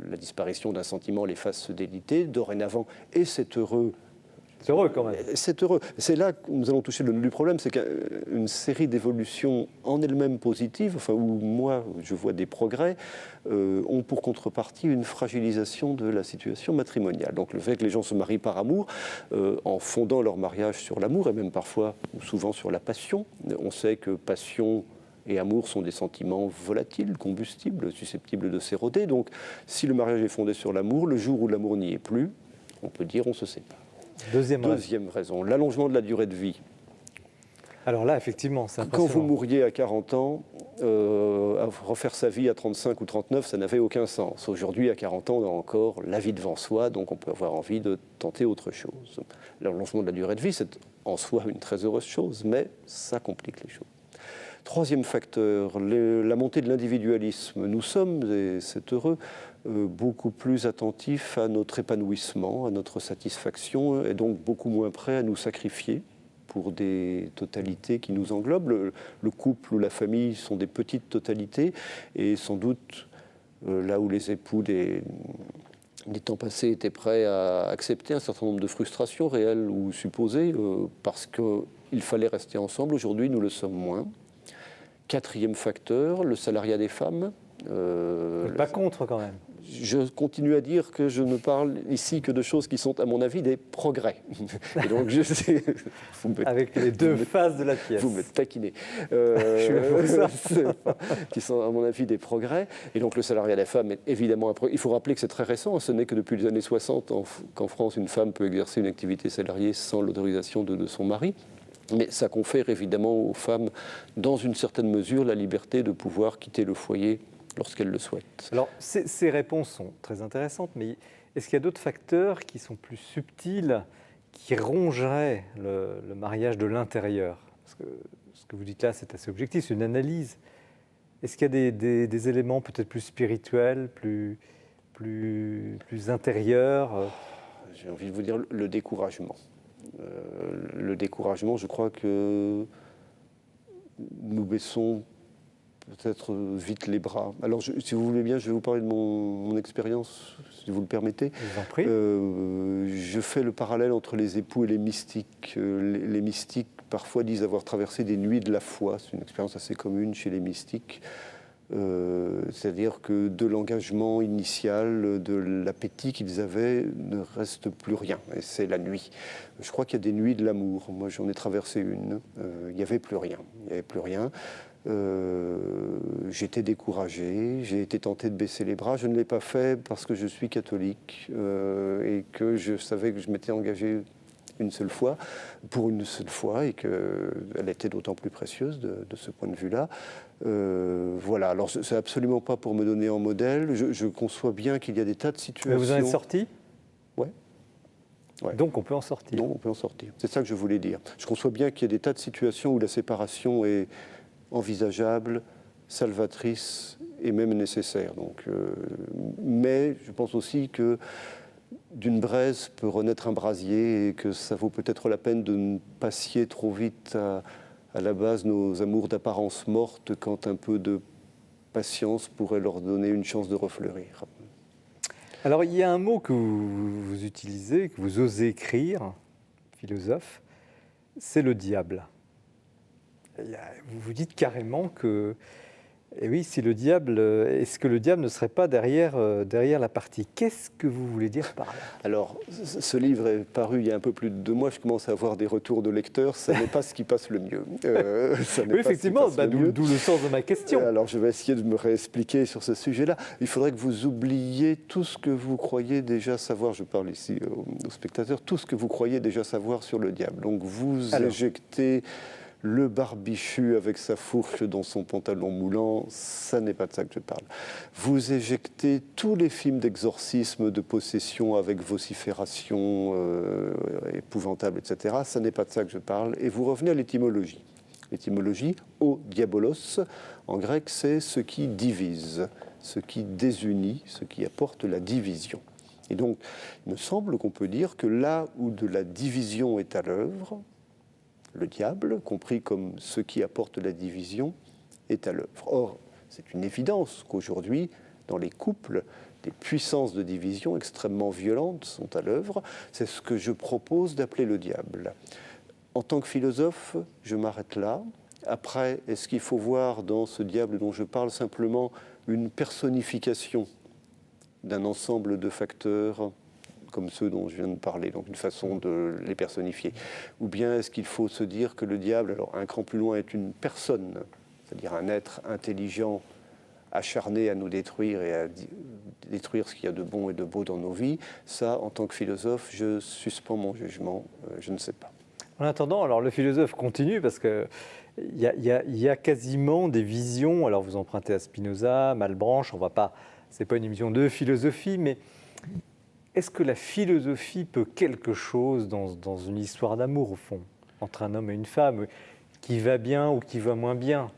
la disparition d'un sentiment les fasse se déliter. Dorénavant, et c'est heureux. C'est heureux quand même. C'est heureux. C'est là que nous allons toucher le nœud du problème, c'est qu'une série d'évolutions en elles-mêmes positives, où moi je vois des progrès, ont pour contrepartie une fragilisation de la situation matrimoniale. Donc le fait que les gens se marient par amour, en fondant leur mariage sur l'amour, et même parfois ou souvent sur la passion, on sait que passion et amour sont des sentiments volatiles, combustibles, susceptibles de s'éroder. Donc si le mariage est fondé sur l'amour, le jour où l'amour n'y est plus, on peut dire on se sépare. Deuxième raison, l'allongement de la durée de vie. Alors là, effectivement, c'est impressionnant. Quand vous mourriez à 40 ans, refaire sa vie à 35 ou 39, ça n'avait aucun sens. Aujourd'hui, à 40 ans, on a encore la vie devant soi, donc on peut avoir envie de tenter autre chose. L'allongement de la durée de vie, c'est en soi une très heureuse chose, mais ça complique les choses. Troisième facteur, la montée de l'individualisme. Nous sommes, et c'est heureux, beaucoup plus attentifs à notre épanouissement, à notre satisfaction, et donc beaucoup moins prêts à nous sacrifier pour des totalités qui nous englobent. Le couple ou la famille sont des petites totalités, et sans doute là où les époux des temps passés étaient prêts à accepter un certain nombre de frustrations réelles ou supposées, parce qu'il fallait rester ensemble, aujourd'hui nous le sommes moins. Quatrième facteur, le salariat des femmes. Pas contre quand même. Je continue à dire que je ne parle ici que de choses qui sont, à mon avis, des progrès. Et donc, je sais, avec les deux faces de la pièce. Vous me taquinez. Je suis là pour ça. Qui sont, à mon avis, des progrès. Et donc, le salariat des femmes est évidemment un progrès. Il faut rappeler que c'est très récent. Ce n'est que depuis les années 60 qu'en France, une femme peut exercer une activité salariée sans l'autorisation de son mari. Mais ça confère évidemment aux femmes, dans une certaine mesure, la liberté de pouvoir quitter le foyer lorsqu'elles le souhaitent. Alors, ces réponses sont très intéressantes, mais Est-ce qu'il y a d'autres facteurs qui sont plus subtils, qui rongeraient le mariage de l'intérieur? Parce que ce que vous dites là, c'est assez objectif, c'est une analyse. Est-ce qu'il y a des éléments peut-être plus spirituels, plus intérieurs? J'ai envie de vous dire le découragement. Le découragement, je crois que nous baissons peut-être vite les bras. Alors, si vous voulez bien, je vais vous parler de mon expérience, si vous le permettez. Je vous en prie. Je fais le parallèle entre les époux et les mystiques. Les mystiques, parfois, disent avoir traversé des nuits de la foi. C'est une expérience assez commune chez les mystiques. C'est-à-dire que de l'engagement initial, de l'appétit qu'ils avaient, ne reste plus rien. Et c'est la nuit. Je crois qu'il y a des nuits de l'amour. Moi, j'en ai traversé une. Il n'y avait plus rien. Il n'y avait plus rien. J'étais découragé, j'ai été tenté de baisser les bras. Je ne l'ai pas fait parce que je suis catholique et que je savais que je m'étais engagé une seule fois, pour une seule fois, et qu'elle était d'autant plus précieuse de ce point de vue-là. Voilà, alors c'est absolument pas pour me donner en modèle. Je conçois bien qu'il y a des tas de situations... Mais vous en êtes sorti? Ouais. Donc on peut en sortir. Donc on peut en sortir. C'est ça que je voulais dire. Je conçois bien qu'il y a des tas de situations où la séparation est envisageable, salvatrice et même nécessaire. Donc, mais je pense aussi que d'une braise peut renaître un brasier et que ça vaut peut-être la peine de ne pas scier trop vite à la base nos amours d'apparence morte quand un peu de patience pourrait leur donner une chance de refleurir. Alors il y a un mot que vous utilisez, que vous osez écrire, philosophe, c'est le diable. Vous vous dites carrément que, et oui, si le diable, est-ce que le diable ne serait pas derrière la partie? Qu'est-ce que vous voulez dire par là? Alors, ce livre est paru il y a un peu plus de 2 mois. Je commence à avoir des retours de lecteurs. Ça n'est pas ce qui passe le mieux. Oui, effectivement, d'où le sens de ma question. Alors, je vais essayer de me réexpliquer sur ce sujet-là. Il faudrait que vous oubliez tout ce que vous croyez déjà savoir. Je parle ici aux spectateurs. Tout ce que vous croyez déjà savoir sur le diable. Donc, vous éjectez le barbichu avec sa fourche dans son pantalon moulant, ça n'est pas de ça que je parle. Vous éjectez tous les films d'exorcisme, de possession avec vocifération épouvantable, etc. Ça n'est pas de ça que je parle. Et vous revenez à l'étymologie. L'étymologie, o diabolos, en grec, c'est ce qui divise, ce qui désunit, ce qui apporte la division. Et donc, il me semble qu'on peut dire que là où de la division est à l'œuvre, le diable, compris comme ce qui apporte la division, est à l'œuvre. Or, c'est une évidence qu'aujourd'hui, dans les couples, des puissances de division extrêmement violentes sont à l'œuvre. C'est ce que je propose d'appeler le diable. En tant que philosophe, je m'arrête là. Après, est-ce qu'il faut voir dans ce diable dont je parle simplement une personnification d'un ensemble de facteurs comme ceux dont je viens de parler, donc une façon de les personnifier? Ou bien est-ce qu'il faut se dire que le diable, alors un cran plus loin, est une personne, c'est-à-dire un être intelligent, acharné à nous détruire et à détruire ce qu'il y a de bon et de beau dans nos vies? Ça, en tant que philosophe, je suspends mon jugement, je ne sais pas. En attendant, alors le philosophe continue parce que il y a quasiment des visions. Alors vous empruntez à Spinoza, Malebranche. On va pas, c'est pas une émission de philosophie, mais est-ce que la philosophie peut quelque chose dans une histoire d'amour, au fond, entre un homme et une femme, qui va bien ou qui va moins bien?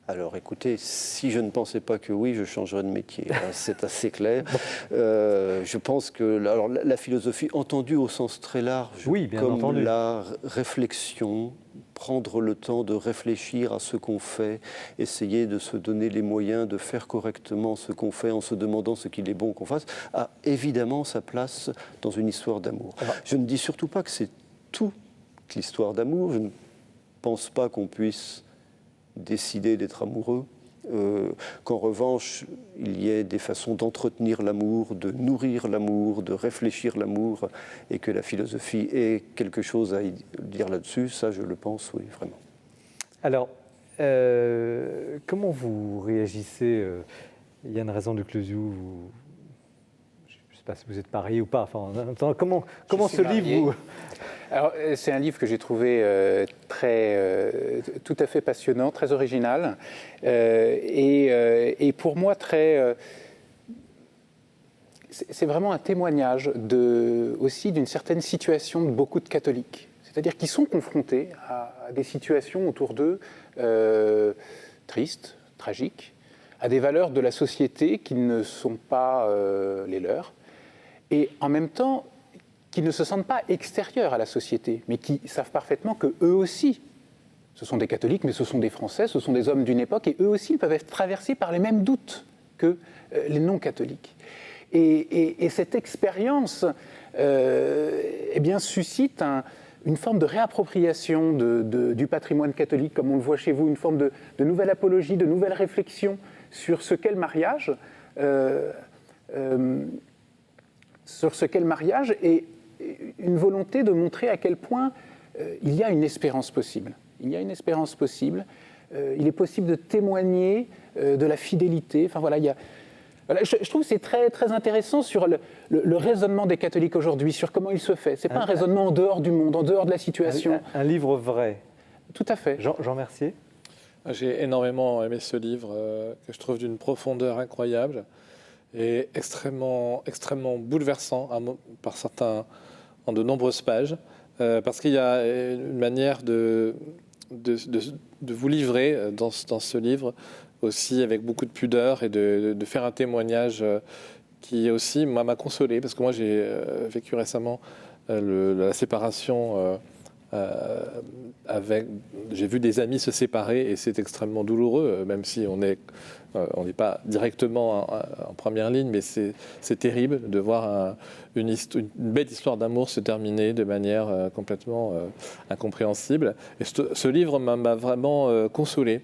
Alors écoutez, si je ne pensais pas que oui, je changerais de métier. C'est assez clair. Je pense que alors, la philosophie, entendue au sens très large, oui, bien comme entendu, la réflexion, prendre le temps de réfléchir à ce qu'on fait, essayer de se donner les moyens de faire correctement ce qu'on fait en se demandant ce qu'il est bon qu'on fasse, a évidemment sa place dans une histoire d'amour. Je ne dis surtout pas que c'est toute l'histoire d'amour. Je ne pense pas qu'on puisse décider d'être amoureux, qu'en revanche, il y ait des façons d'entretenir l'amour, de nourrir l'amour, de réfléchir l'amour, et que la philosophie ait quelque chose à dire là-dessus, ça je le pense, oui, vraiment. Alors, comment vous réagissez, Yann Raison de Closiou, je ne sais pas si vous êtes marié ou pas, enfin, comment ce livre vous... Alors, c'est un livre que j'ai trouvé tout à fait passionnant, très original, et pour moi c'est vraiment un témoignage aussi d'une certaine situation de beaucoup de catholiques. C'est-à-dire qu'ils sont confrontés à des situations autour d'eux tristes, tragiques, à des valeurs de la société qui ne sont pas les leurs, et en même temps, qui ne se sentent pas extérieurs à la société, mais qui savent parfaitement qu'eux aussi, ce sont des catholiques, mais ce sont des Français, ce sont des hommes d'une époque, et eux aussi ils peuvent être traversés par les mêmes doutes que les non-catholiques. Et cette expérience eh bien, suscite une forme de réappropriation du patrimoine catholique, comme on le voit chez vous, une forme de nouvelle apologie, de nouvelle réflexion sur ce qu'est le mariage, et une volonté de montrer à quel point il y a une espérance possible. Il y a une espérance possible. Il est possible de témoigner de la fidélité. Enfin voilà, je trouve que c'est très, très intéressant sur le raisonnement des catholiques aujourd'hui, sur comment il se fait. Ce n'est pas un raisonnement en dehors du monde, en dehors de la situation. Un livre vrai. Tout à fait. Jean Mercier. J'ai énormément aimé ce livre, que je trouve d'une profondeur incroyable et extrêmement, extrêmement bouleversant par certains, en de nombreuses pages, parce qu'il y a une manière de vous livrer dans ce livre aussi avec beaucoup de pudeur et de faire un témoignage qui aussi m'a consolé, parce que moi j'ai vécu récemment la séparation j'ai vu des amis se séparer et c'est extrêmement douloureux, même si on n'est pas directement en première ligne, mais c'est terrible de voir une belle histoire d'amour se terminer de manière complètement incompréhensible. Et ce livre m'a vraiment consolé.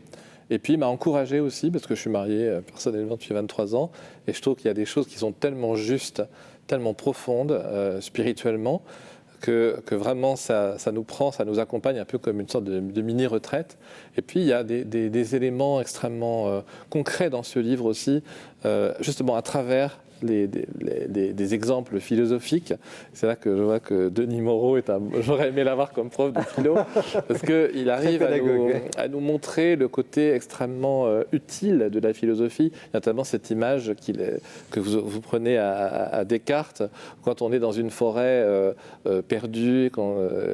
Et puis, il m'a encouragé aussi, parce que je suis marié personnellement depuis 23 ans, et je trouve qu'il y a des choses qui sont tellement justes, tellement profondes, spirituellement, que vraiment ça nous prend, ça nous accompagne un peu comme une sorte de mini-retraite. Et puis il y a des éléments extrêmement concrets dans ce livre aussi, justement à travers des exemples philosophiques. C'est là que je vois que Denis Moreau j'aurais aimé l'avoir comme prof de philo, parce qu'il arrive à nous montrer le côté extrêmement utile de la philosophie, notamment cette image que vous prenez à Descartes, quand on est dans une forêt perdue,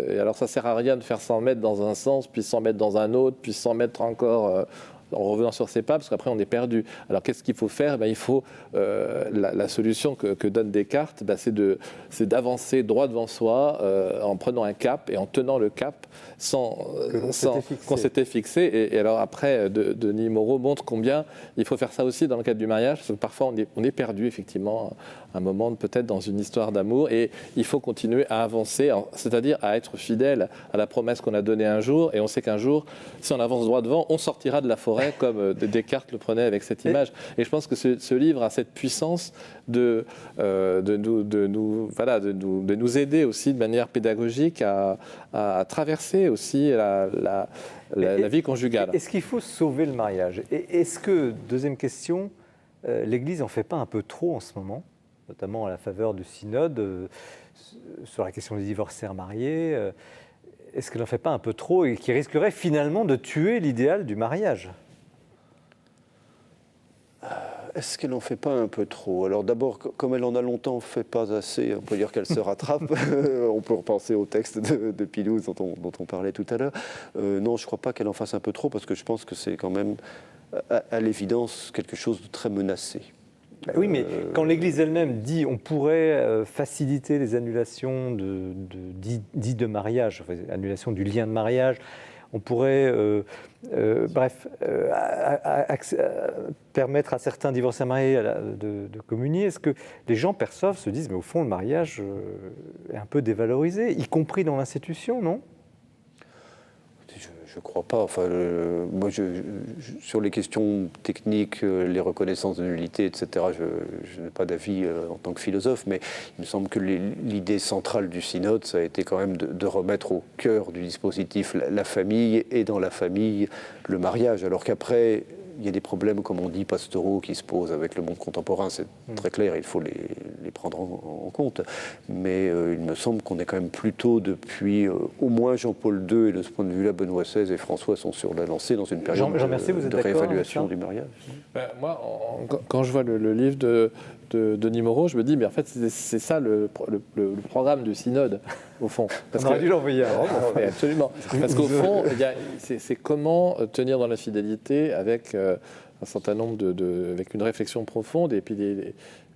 et alors ça ne sert à rien de faire 100 mètres dans un sens, puis 100 mètres dans un autre, puis 100 mètres encore en revenant sur ses pas, parce qu'après on est perdu. Alors qu'est-ce qu'il faut faire ? Il faut la solution que donne Descartes, c'est d'avancer droit devant soi en prenant un cap et en tenant le cap qu'on s'était fixé. Et alors après, Denis Moreau montre combien il faut faire ça aussi dans le cadre du mariage, parce que parfois on est perdu effectivement un moment peut-être dans une histoire d'amour, et il faut continuer à avancer, c'est-à-dire à être fidèle à la promesse qu'on a donnée un jour, et on sait qu'un jour, si on avance droit devant, on sortira de la forêt comme Descartes le prenait avec cette image. Et je pense que ce livre a cette puissance de nous aider aussi de manière pédagogique à traverser aussi la vie conjugale. Est-ce qu'il faut sauver le mariage ? Et est-ce que, deuxième question, l'Église en fait pas un peu trop en ce moment, notamment à la faveur du synode, sur la question des divorcés mariés, est-ce qu'elle n'en fait pas un peu trop et qui risquerait finalement de tuer l'idéal du mariage ? Est-ce qu'elle n'en fait pas un peu trop ? Alors d'abord, comme elle en a longtemps fait pas assez, on peut dire qu'elle se rattrape. On peut repenser au texte de Pilouse dont on parlait tout à l'heure. Non, je ne crois pas qu'elle en fasse un peu trop, parce que je pense que c'est quand même, à l'évidence, quelque chose de très menacé. Oui, mais quand l'Église elle-même dit on pourrait faciliter les annulations dites de mariage, enfin, annulation du lien de mariage, on pourrait permettre à certains divorcés mariés de communier. Est-ce que les gens perçoivent, se disent mais au fond le mariage est un peu dévalorisé, y compris dans l'institution, non ? Je ne crois pas. Enfin, moi, sur les questions techniques, les reconnaissances de nullité, etc., je n'ai pas d'avis en tant que philosophe, mais il me semble que l'idée centrale du synode, ça a été quand même de remettre au cœur du dispositif la famille, et dans la famille, le mariage. Alors qu'après, il y a des problèmes, comme on dit, pastoraux qui se posent avec le monde contemporain, c'est très clair, il faut les prendre en compte. Mais il me semble qu'on est quand même plutôt depuis au moins Jean-Paul II, et de ce point de vue-là, Benoît XVI et François sont sur la lancée dans une période de réévaluation du mariage. Moi, quand je vois le livre de de Denis Moreau, je me dis, mais en fait, c'est ça le programme du synode, au fond. On aurait dû l'envoyer avant. Absolument. Parce qu'au fond, c'est comment tenir dans la fidélité avec un certain nombre avec une réflexion profonde, et puis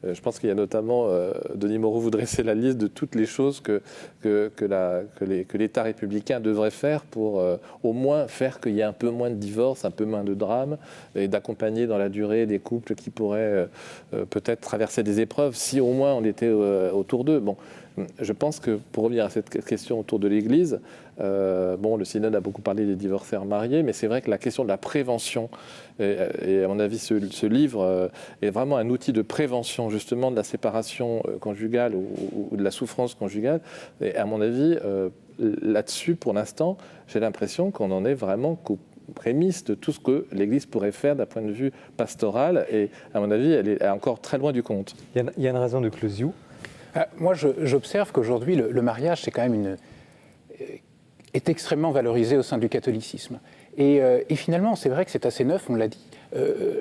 je pense qu'il y a notamment, Denis Moreau vous dressez la liste de toutes les choses que l'État républicain devrait faire pour au moins faire qu'il y ait un peu moins de divorces, un peu moins de drames, et d'accompagner dans la durée des couples qui pourraient peut-être traverser des épreuves, si au moins on était autour d'eux. Bon, je pense que, pour revenir à cette question autour de l'Église, le synode a beaucoup parlé des divorcés mariés, mais c'est vrai que la question de la prévention, et à mon avis, ce livre est vraiment un outil de prévention, justement, de la séparation conjugale ou de la souffrance conjugale. Et à mon avis, là-dessus, pour l'instant, j'ai l'impression qu'on en est vraiment qu'aux prémices de tout ce que l'Église pourrait faire d'un point de vue pastoral. Et à mon avis, elle est encore très loin du compte. Il y a une raison de Closiou. Moi, j'observe qu'aujourd'hui, le mariage, c'est quand même est extrêmement valorisé au sein du catholicisme. Et finalement, c'est vrai que c'est assez neuf, on l'a dit.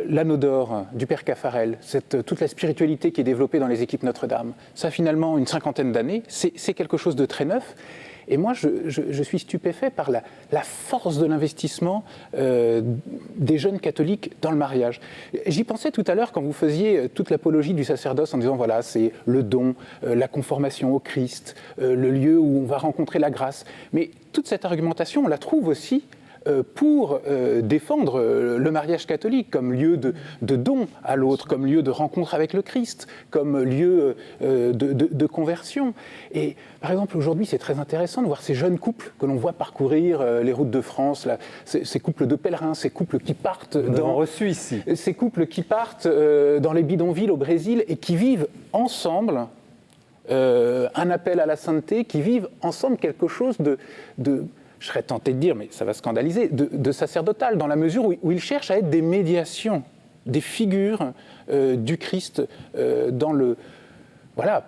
L'anneau d'or du Père Caffarel, toute la spiritualité qui est développée dans les équipes Notre-Dame, ça a finalement une 50aine d'années, c'est quelque chose de très neuf. Et moi, je suis stupéfait par la force de l'investissement des jeunes catholiques dans le mariage. J'y pensais tout à l'heure quand vous faisiez toute l'apologie du sacerdoce en disant, voilà, c'est le don, la conformation au Christ, le lieu où on va rencontrer la grâce. Mais toute cette argumentation, on la trouve aussi pour défendre le mariage catholique comme lieu de don à l'autre, comme lieu de rencontre avec le Christ, comme lieu de conversion. Et par exemple, aujourd'hui, c'est très intéressant de voir ces jeunes couples que l'on voit parcourir les routes de France, là, ces couples de pèlerins, ces couples qui partent ces couples qui partent dans les bidonvilles au Brésil et qui vivent ensemble un appel à la sainteté, qui vivent ensemble quelque chose de je serais tenté de dire, mais ça va scandaliser, de sacerdotal, dans la mesure où ils cherchent à être des médiations, des figures du Christ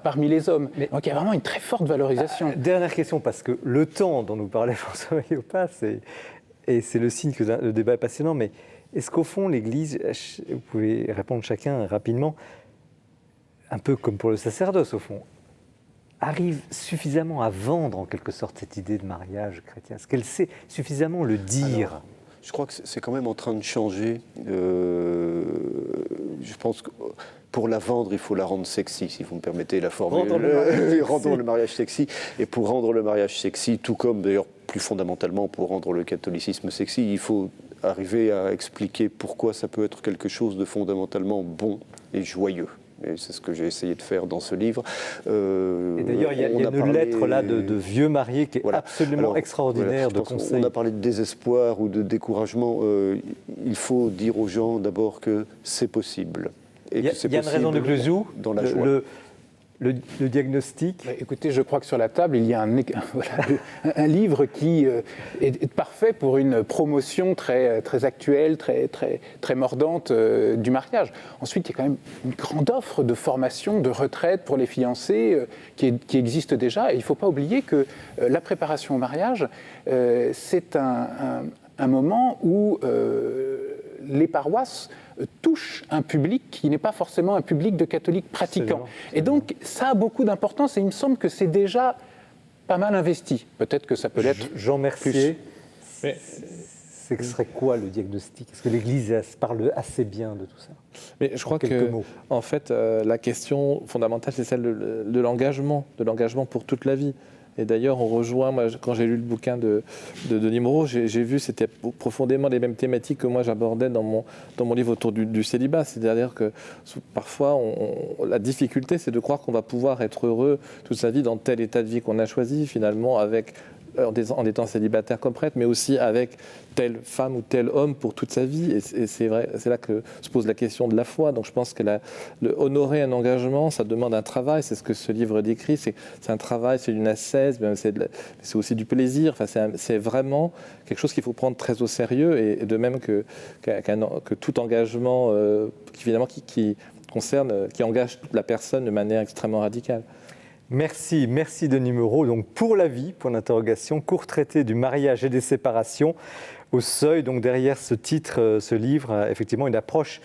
parmi les hommes. Donc il y a vraiment une très forte valorisation. Dernière question, parce que le temps dont nous parlait François Maillot passe, et c'est le signe que le débat est passionnant, mais est-ce qu'au fond, l'Église, vous pouvez répondre chacun rapidement, un peu comme pour le sacerdoce au fond, arrive suffisamment à vendre en quelque sorte cette idée de mariage chrétien? Est-ce qu'elle sait suffisamment le dire? Alors, je crois que c'est quand même en train de changer. Je pense que pour la vendre, il faut la rendre sexy, si vous me permettez la formule. Rendons le mariage sexy. Et pour rendre le mariage sexy, tout comme d'ailleurs plus fondamentalement pour rendre le catholicisme sexy, il faut arriver à expliquer pourquoi ça peut être quelque chose de fondamentalement bon et joyeux. Et c'est ce que j'ai essayé de faire dans ce livre. Et d'ailleurs, il y a une lettre là de vieux mariés qui est absolument extraordinaire de conseils. On a parlé de désespoir ou de découragement. Il faut dire aux gens d'abord que c'est possible. Et il y a une raison de Closiou dans la joie. Le diagnostic. Écoutez, je crois que sur la table, il y a un livre qui est parfait pour une promotion très, très actuelle, très, très, très mordante du mariage. Ensuite, il y a quand même une grande offre de formation, de retraite pour les fiancés qui existe déjà. Et il ne faut pas oublier que la préparation au mariage, c'est un moment où les paroisses touchent un public qui n'est pas forcément un public de catholiques pratiquants. Et donc, ça a beaucoup d'importance et il me semble que c'est déjà pas mal investi. Peut-être que ça peut l'être. Jean Mercier, ce serait quoi le diagnostic? Est-ce que l'Église parle assez bien de tout ça? Mais je crois que, en fait, la question fondamentale, c'est celle de l'engagement pour toute la vie. Et d'ailleurs, on rejoint, moi, quand j'ai lu le bouquin de Denis Moreau, j'ai vu que c'était profondément les mêmes thématiques que moi j'abordais dans mon livre autour du célibat. C'est-à-dire que parfois, la difficulté, c'est de croire qu'on va pouvoir être heureux toute sa vie dans tel état de vie qu'on a choisi, finalement, en étant célibataire comme prêtre, mais aussi avec telle femme ou tel homme pour toute sa vie. Et c'est vrai, c'est là que se pose la question de la foi. Donc je pense que honorer un engagement, ça demande un travail. C'est ce que ce livre décrit. C'est un travail, c'est une ascèse, c'est aussi du plaisir. Enfin, c'est vraiment quelque chose qu'il faut prendre très au sérieux. Et de même que tout engagement qui engage la personne de manière extrêmement radicale. Merci Denis Moreau. Donc pour la vie, point d'interrogation, court traité du mariage et des séparations au Seuil. Donc derrière ce titre, ce livre, effectivement une approche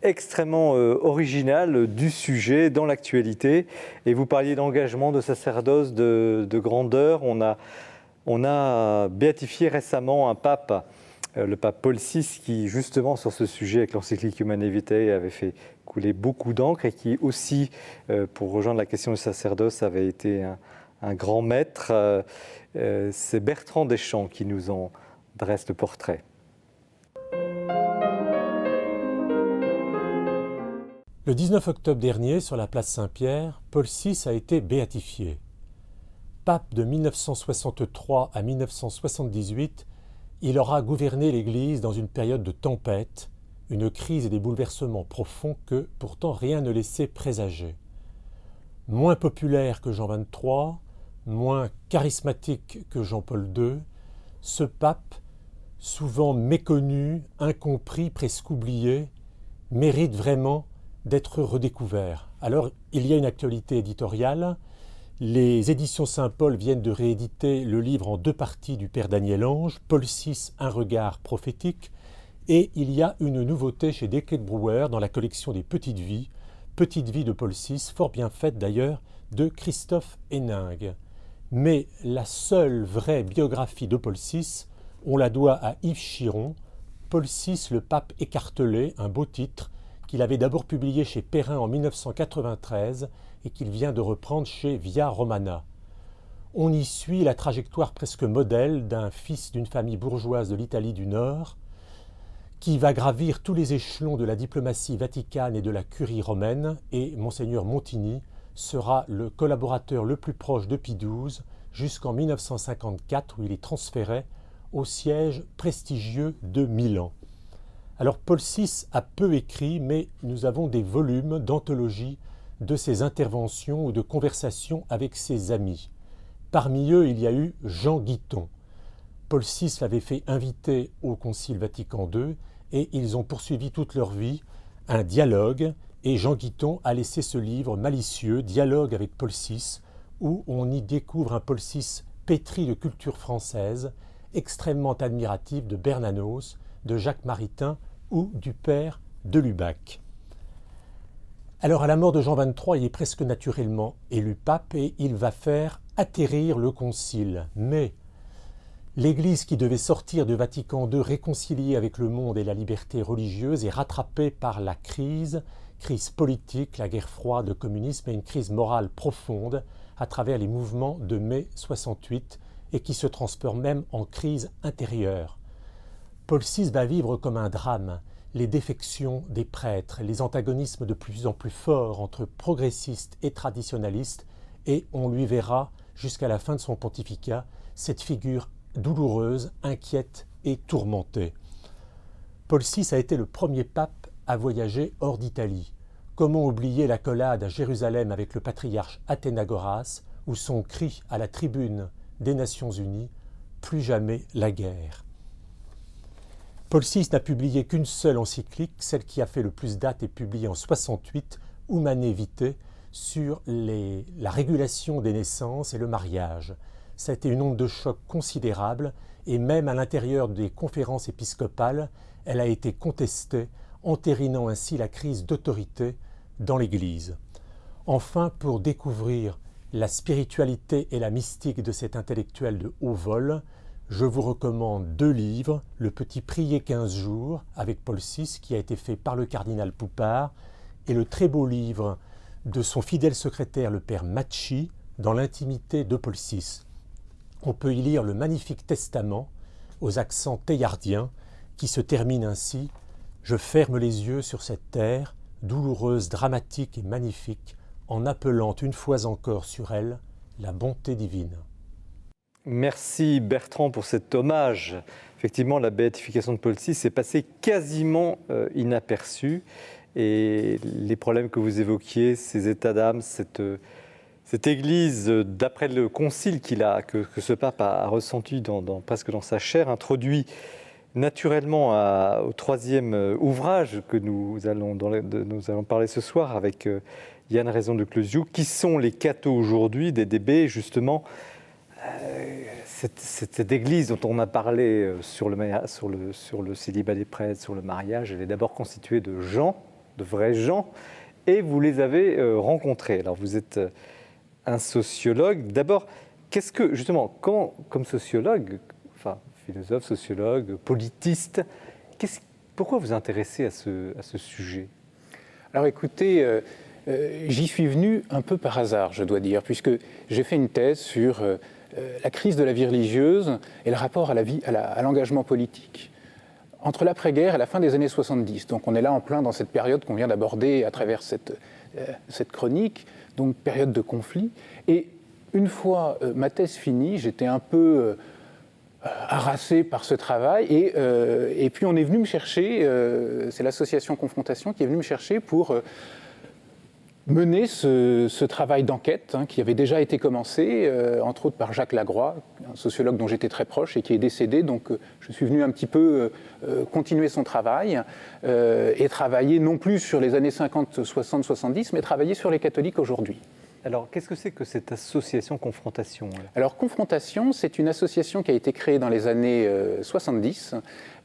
extrêmement original du sujet dans l'actualité. Et vous parliez d'engagement, de sacerdoce, de grandeur. On a béatifié récemment un pape, le pape Paul VI, qui justement sur ce sujet avec l'encyclique Humanae Vitae avait fait couler beaucoup d'encre et qui aussi, pour rejoindre la question du sacerdoce, avait été un grand maître. C'est Bertrand Deschamps qui nous en dresse le portrait. Le 19 octobre dernier, sur la place Saint-Pierre, Paul VI a été béatifié. Pape de 1963 à 1978, il aura gouverné l'Église dans une période de tempête, une crise et des bouleversements profonds que, pourtant, rien ne laissait présager. Moins populaire que Jean XXIII, moins charismatique que Jean-Paul II, ce pape, souvent méconnu, incompris, presque oublié, mérite vraiment d'être redécouvert. Alors, il y a une actualité éditoriale. Les éditions Saint-Paul viennent de rééditer le livre en 2 parties du père Daniel Ange, Paul VI, un regard prophétique, et il y a une nouveauté chez Desclés Brouwer dans la collection des Petites Vies de Paul VI, fort bien faite d'ailleurs, de Christophe Héningue. Mais la seule vraie biographie de Paul VI, on la doit à Yves Chiron, Paul VI, le pape écartelé, un beau titre, qu'il avait d'abord publié chez Perrin en 1993 et qu'il vient de reprendre chez Via Romana. On y suit la trajectoire presque modèle d'un fils d'une famille bourgeoise de l'Italie du Nord qui va gravir tous les échelons de la diplomatie vaticane et de la curie romaine, et Monseigneur Montini sera le collaborateur le plus proche de Pie XII jusqu'en 1954 où il est transféré au siège prestigieux de Milan. Alors Paul VI a peu écrit, mais nous avons des volumes d'anthologie de ses interventions ou de conversations avec ses amis. Parmi eux, il y a eu Jean Guiton. Paul VI l'avait fait inviter au Concile Vatican II et ils ont poursuivi toute leur vie un dialogue, et Jean Guiton a laissé ce livre malicieux, Dialogue avec Paul VI, où on y découvre un Paul VI pétri de culture française, extrêmement admiratif de Bernanos, de Jacques Maritain ou du père de Lubac. Alors à la mort de Jean XXIII, il est presque naturellement élu pape et il va faire atterrir le concile. Mais l'Église qui devait sortir de Vatican II réconciliée avec le monde et la liberté religieuse est rattrapée par la crise politique, la guerre froide, le communisme et une crise morale profonde à travers les mouvements de mai 68 et qui se transforme même en crise intérieure. Paul VI va vivre comme un drame les défections des prêtres, les antagonismes de plus en plus forts entre progressistes et traditionalistes, et on lui verra, jusqu'à la fin de son pontificat, cette figure douloureuse, inquiète et tourmentée. Paul VI a été le premier pape à voyager hors d'Italie. Comment oublier l'accolade à Jérusalem avec le patriarche Athénagoras, ou son cri à la tribune des Nations Unies « Plus jamais la guerre ». Paul VI n'a publié qu'une seule encyclique, celle qui a fait le plus date et publiée en 68, Humanae Vitae, sur la régulation des naissances et le mariage. Ça a été une onde de choc considérable et même à l'intérieur des conférences épiscopales, elle a été contestée, entérinant ainsi la crise d'autorité dans l'Église. Enfin, pour découvrir la spiritualité et la mystique de cet intellectuel de haut vol, je vous recommande 2 livres, Le Petit Prier 15 jours avec Paul VI qui a été fait par le cardinal Poupard et le très beau livre de son fidèle secrétaire le père Macchi dans l'intimité de Paul VI. On peut y lire le magnifique testament aux accents théillardiens qui se termine ainsi « Je ferme les yeux sur cette terre, douloureuse, dramatique et magnifique, en appelant une fois encore sur elle la bonté divine. » Merci Bertrand pour cet hommage. Effectivement, la béatification de Paul VI s'est passée quasiment inaperçue. Et les problèmes que vous évoquiez, ces états d'âme, cette Église, d'après le concile que ce pape a ressenti presque dans sa chair, introduit naturellement au 3e ouvrage que nous allons parler ce soir avec Yann Raison de Clesiou, qui sont les cathos aujourd'hui, DDB, justement. Cette église dont on a parlé sur le célibat des prêtres, sur le mariage, elle est d'abord constituée de gens de vrais gens, et vous les avez rencontrés. Alors vous êtes un sociologue. D'abord, qu'est-ce que, justement, comme sociologue, enfin philosophe, sociologue, politiste, pourquoi vous intéressez à ce sujet ? Alors écoutez, j'y suis venu un peu par hasard, je dois dire, puisque j'ai fait une thèse sur la crise de la vie religieuse et le rapport à l'engagement politique entre l'après-guerre et la fin des années 70. Donc on est là en plein dans cette période qu'on vient d'aborder à travers cette chronique, donc période de conflit. Et une fois ma thèse finie, j'étais un peu harassé par ce travail et puis on est venu me chercher, c'est l'association Confrontation qui est venue me chercher pour mener ce travail d'enquête qui avait déjà été commencé, entre autres par Jacques Lagroix, un sociologue dont j'étais très proche et qui est décédé. Donc je suis venu un petit peu continuer son travail et travailler non plus sur les années 50, 60, 70, mais travailler sur les catholiques aujourd'hui. Alors, qu'est-ce que c'est que cette association Confrontation ? Alors, Confrontation, c'est une association qui a été créée dans les années 70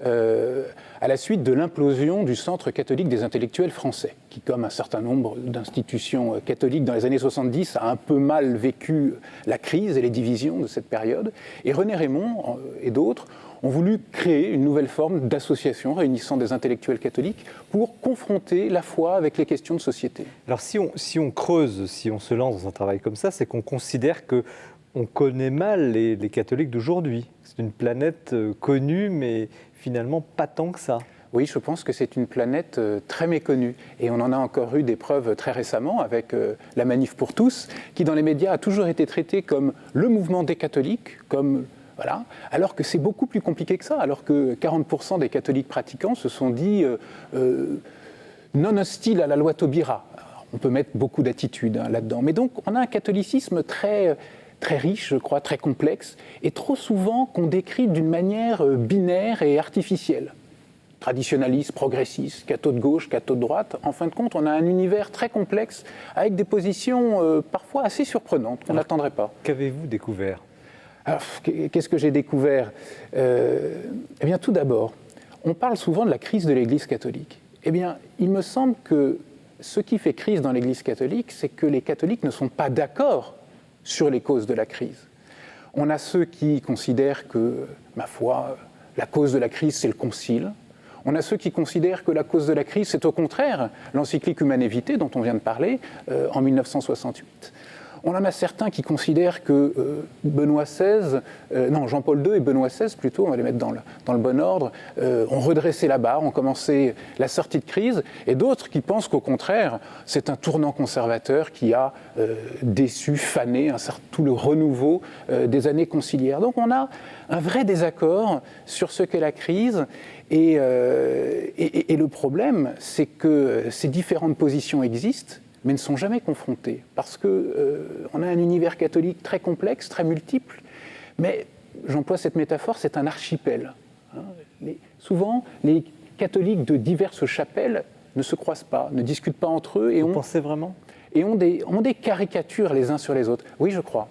à la suite de l'implosion du Centre catholique des intellectuels français, qui, comme un certain nombre d'institutions catholiques dans les années 70, a un peu mal vécu la crise et les divisions de cette période. Et René Raymond et d'autres ont voulu créer une nouvelle forme d'association réunissant des intellectuels catholiques pour confronter la foi avec les questions de société. Alors si on creuse, si on se lance dans un travail comme ça, c'est qu'on considère qu'on connaît mal les catholiques d'aujourd'hui. C'est une planète connue, mais finalement pas tant que ça. Oui, je pense que c'est une planète très méconnue. Et on en a encore eu des preuves très récemment avec la Manif pour tous, qui dans les médias a toujours été traitée comme le mouvement des catholiques, comme... Voilà. Alors que c'est beaucoup plus compliqué que ça, alors que 40% des catholiques pratiquants se sont dit non hostiles à la loi Taubira. Alors, on peut mettre beaucoup d'attitudes là-dedans. Mais donc, on a un catholicisme très riche, je crois, très complexe, et trop souvent qu'on décrit d'une manière binaire et artificielle. Traditionnaliste, progressiste, catho de gauche, catho de droite. En fin de compte, on a un univers très complexe, avec des positions parfois assez surprenantes, qu'on n'attendrait pas. Qu'avez-vous découvert ? Alors, qu'est-ce que j'ai découvert ? Eh bien, tout d'abord, on parle souvent de la crise de l'Église catholique. Eh bien, il me semble que ce qui fait crise dans l'Église catholique, c'est que les catholiques ne sont pas d'accord sur les causes de la crise. On a ceux qui considèrent que, ma foi, la cause de la crise, c'est le concile. On a ceux qui considèrent que la cause de la crise, c'est au contraire l'encyclique Humanae Vitae, dont on vient de parler, en 1968. On en a certains qui considèrent que Jean-Paul II et Benoît XVI, plutôt, on va les mettre dans le bon ordre, ont redressé la barre, ont commencé la sortie de crise, et d'autres qui pensent qu'au contraire, c'est un tournant conservateur qui a déçu, fané tout le renouveau des années conciliaires. Donc on a un vrai désaccord sur ce qu'est la crise, et le problème, c'est que ces différentes positions existent, mais ne sont jamais confrontés, parce qu'on a un univers catholique très complexe, très multiple, mais j'emploie cette métaphore, c'est un archipel. Souvent, les catholiques de diverses chapelles ne se croisent pas, ne discutent pas entre eux, et Vous pensez vraiment ? Et ont des caricatures les uns sur les autres. Oui, je crois.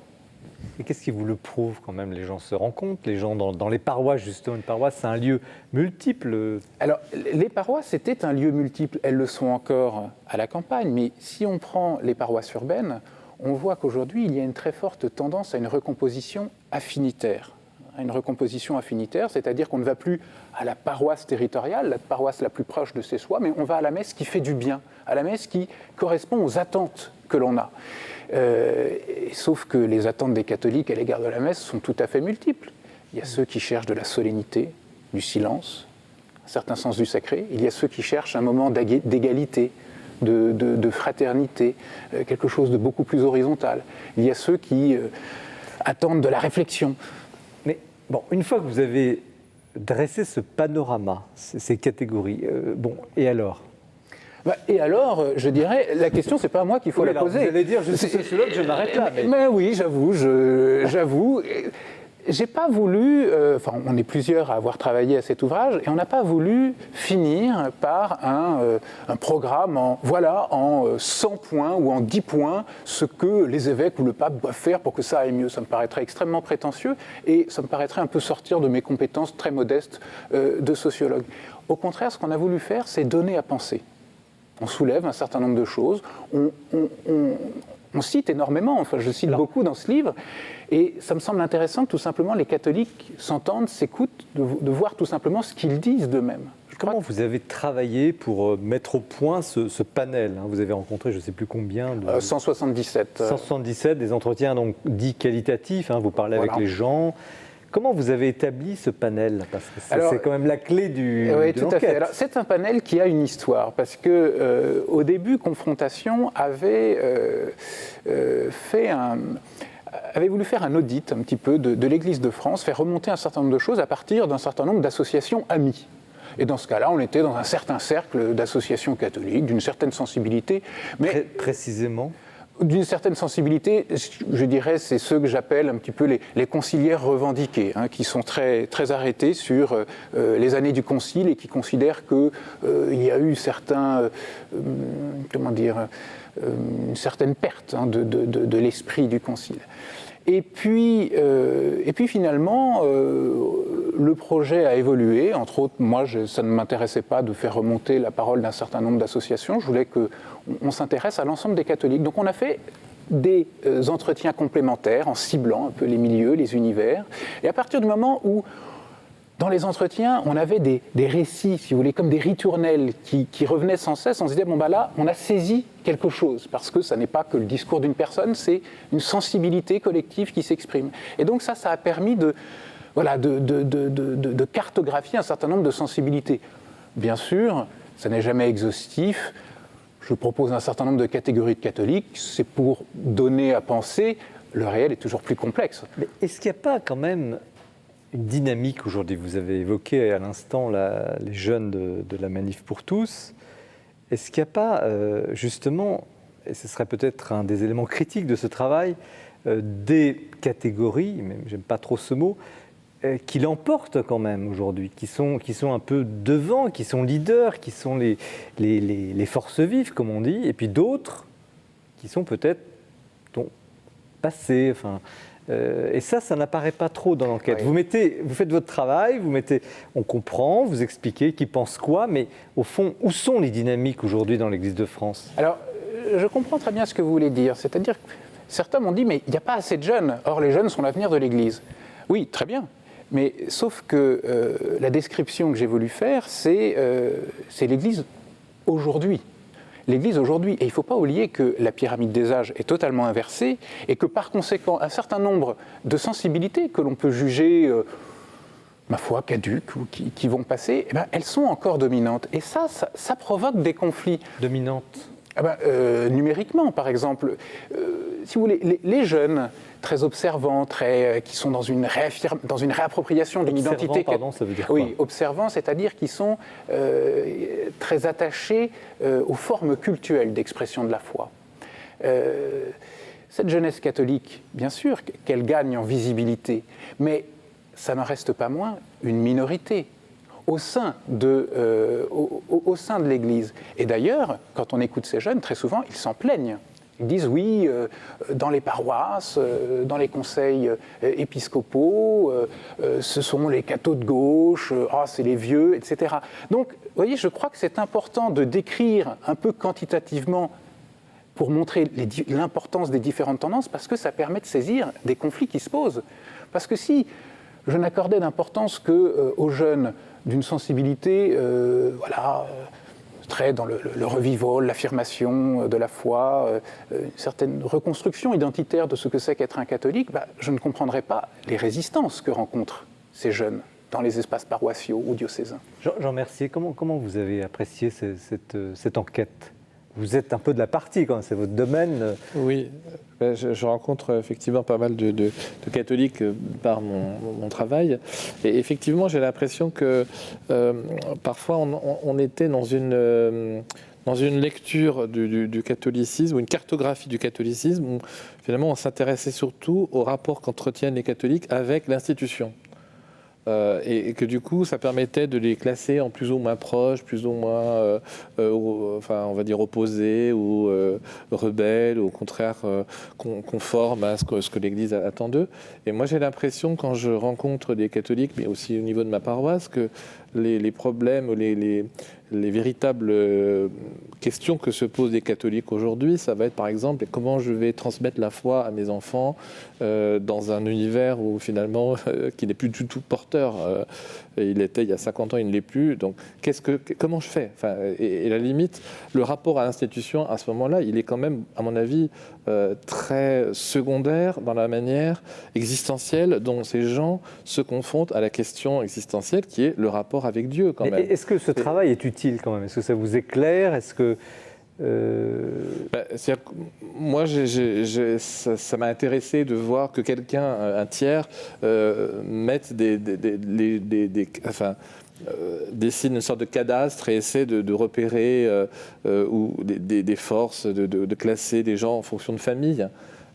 Et qu'est-ce qui vous le prouve quand même ? Les gens se rencontrent, les gens dans les paroisses, justement, une paroisse, c'est un lieu multiple. Alors, les paroisses étaient un lieu multiple, elles le sont encore à la campagne, mais si on prend les paroisses urbaines, on voit qu'aujourd'hui, il y a une très forte tendance à une recomposition affinitaire. Une recomposition affinitaire, c'est-à-dire qu'on ne va plus à la paroisse territoriale, la paroisse la plus proche de chez soi, mais on va à la messe qui fait du bien, à la messe qui correspond aux attentes que l'on a. Sauf que les attentes des catholiques à l'égard de la messe sont tout à fait multiples. Il y a ceux qui cherchent de la solennité, du silence, un certain sens du sacré. Il y a ceux qui cherchent un moment d'égalité, de fraternité, quelque chose de beaucoup plus horizontal. Il y a ceux qui attendent de la réflexion. Mais bon, une fois que vous avez dressé ce panorama, ces catégories, et alors ? Et alors, je dirais, la question, c'est pas à moi qu'il faut la poser. Vous allez dire, je suis sociologue, je m'arrête là. Mais oui, j'avoue. J'ai pas voulu, on est plusieurs à avoir travaillé à cet ouvrage, et on n'a pas voulu finir par un programme en 100 points ou en 10 points, ce que les évêques ou le pape doivent faire pour que ça aille mieux. Ça me paraîtrait extrêmement prétentieux, et ça me paraîtrait un peu sortir de mes compétences très modestes de sociologue. Au contraire, ce qu'on a voulu faire, c'est donner à penser. on soulève un certain nombre de choses, on cite énormément, enfin je cite beaucoup dans ce livre, et ça me semble intéressant que tout simplement les catholiques s'entendent, s'écoutent, de voir tout simplement ce qu'ils disent d'eux-mêmes. Comment vous avez travaillé pour mettre au point ce panel, hein? Vous avez rencontré je ne sais plus combien de... 177. 177, des entretiens donc dits qualitatifs, hein, vous parlez avec les gens. Comment vous avez établi ce panel? Parce que c'est quand même la clé de tout à fait. Alors, c'est un panel qui a une histoire, parce que au début, Confrontation avait voulu faire un audit un petit peu de l'Église de France, faire remonter un certain nombre de choses à partir d'un certain nombre d'associations amies. Et dans ce cas-là, on était dans un certain cercle d'associations catholiques, d'une certaine sensibilité. Mais précisément d'une certaine sensibilité, je dirais, c'est ceux que j'appelle un petit peu les conciliaires revendiqués, hein, qui sont très, très arrêtés sur les années du Concile et qui considèrent qu'il y a eu une certaine perte, hein, de l'esprit du Concile. Et puis finalement, le projet a évolué. Entre autres, moi, ça ne m'intéressait pas de faire remonter la parole d'un certain nombre d'associations. Je voulais qu'on s'intéresse à l'ensemble des catholiques. Donc on a fait des entretiens complémentaires en ciblant un peu les milieux, les univers. Et à partir du moment où, dans les entretiens, on avait des récits, si vous voulez, comme des ritournelles qui revenaient sans cesse, on se disait, bon bah là, on a saisi quelque chose, parce que ça n'est pas que le discours d'une personne, c'est une sensibilité collective qui s'exprime. Et donc ça a permis de cartographier un certain nombre de sensibilités. Bien sûr, ça n'est jamais exhaustif. Je propose un certain nombre de catégories de catholiques, c'est pour donner à penser, le réel est toujours plus complexe. Mais est-ce qu'il n'y a pas quand même une dynamique aujourd'hui? Vous avez évoqué à l'instant les jeunes de la Manif pour tous. Est-ce qu'il n'y a pas justement, et ce serait peut-être un des éléments critiques de ce travail, des catégories, même j'aime pas trop ce mot, qui l'emportent quand même aujourd'hui, qui sont un peu devant, qui sont leaders, qui sont les forces vives, comme on dit, et puis d'autres qui sont peut-être passées, enfin... et ça n'apparaît pas trop dans l'enquête. Oui. Vous faites votre travail, on comprend, vous expliquez qui pense quoi, mais au fond, où sont les dynamiques aujourd'hui dans l'Église de France? Alors, je comprends très bien ce que vous voulez dire. C'est-à-dire que certains m'ont dit, mais il n'y a pas assez de jeunes. Or, les jeunes sont l'avenir de l'Église. Oui, très bien. Mais sauf que la description que j'ai voulu faire, c'est l'Église aujourd'hui. L'Église aujourd'hui, et il ne faut pas oublier que la pyramide des âges est totalement inversée et que par conséquent, un certain nombre de sensibilités que l'on peut juger, ma foi, caduques ou qui vont passer, eh ben, elles sont encore dominantes. Et ça provoque des conflits. Dominantes? Numériquement, par exemple. Si vous voulez, les jeunes très observants, qui sont dans une réappropriation d'une identité. Pardon, ça veut dire quoi? Oui, observants, c'est-à-dire qui sont très attachés aux formes cultuelles d'expression de la foi. Cette jeunesse catholique, bien sûr, qu'elle gagne en visibilité, mais ça n'en reste pas moins une minorité au sein de l'Église. Et d'ailleurs, quand on écoute ces jeunes, très souvent, ils s'en plaignent. Ils disent oui, dans les paroisses, dans les conseils épiscopaux, ce sont les cathos de gauche, c'est les vieux, etc. Donc, vous voyez, je crois que c'est important de décrire un peu quantitativement pour montrer l'importance des différentes tendances, parce que ça permet de saisir des conflits qui se posent. Parce que si je n'accordais d'importance qu'aux jeunes d'une sensibilité, très dans le revival, l'affirmation de la foi, une certaine reconstruction identitaire de ce que c'est qu'être un catholique, je ne comprendrais pas les résistances que rencontrent ces jeunes dans les espaces paroissiaux ou diocésains. Jean Mercier, comment vous avez apprécié cette enquête? Vous êtes un peu de la partie, c'est votre domaine. Oui, je rencontre effectivement pas mal de catholiques par mon travail. Et effectivement, j'ai l'impression que parfois on était dans une lecture du catholicisme, ou une cartographie du catholicisme, où finalement on s'intéressait surtout au rapport qu'entretiennent les catholiques avec l'institution. Et que du coup, ça permettait de les classer en plus ou moins proches, plus ou moins, on va dire opposés ou rebelles, ou au contraire conformes à ce que l'Église attend d'eux. Et moi, j'ai l'impression, quand je rencontre des catholiques, mais aussi au niveau de ma paroisse, que les problèmes, les véritables questions que se posent les catholiques aujourd'hui, ça va être par exemple comment je vais transmettre la foi à mes enfants dans un univers où finalement qui n'est plus du tout porteur. Il était il y a 50 ans, il ne l'est plus. Donc comment je fais, enfin, et la limite, le rapport à l'institution à ce moment-là, il est quand même, à mon avis, très secondaire dans la manière existentielle dont ces gens se confrontent à la question existentielle qui est le rapport avec Dieu quand même. Est-ce que ce travail est utile quand même? Est-ce que ça vous éclaire? Est-ce que moi, ça m'a intéressé de voir que quelqu'un, un tiers, mette dessine une sorte de cadastre et essaie de repérer ou des forces, de classer des gens en fonction de famille.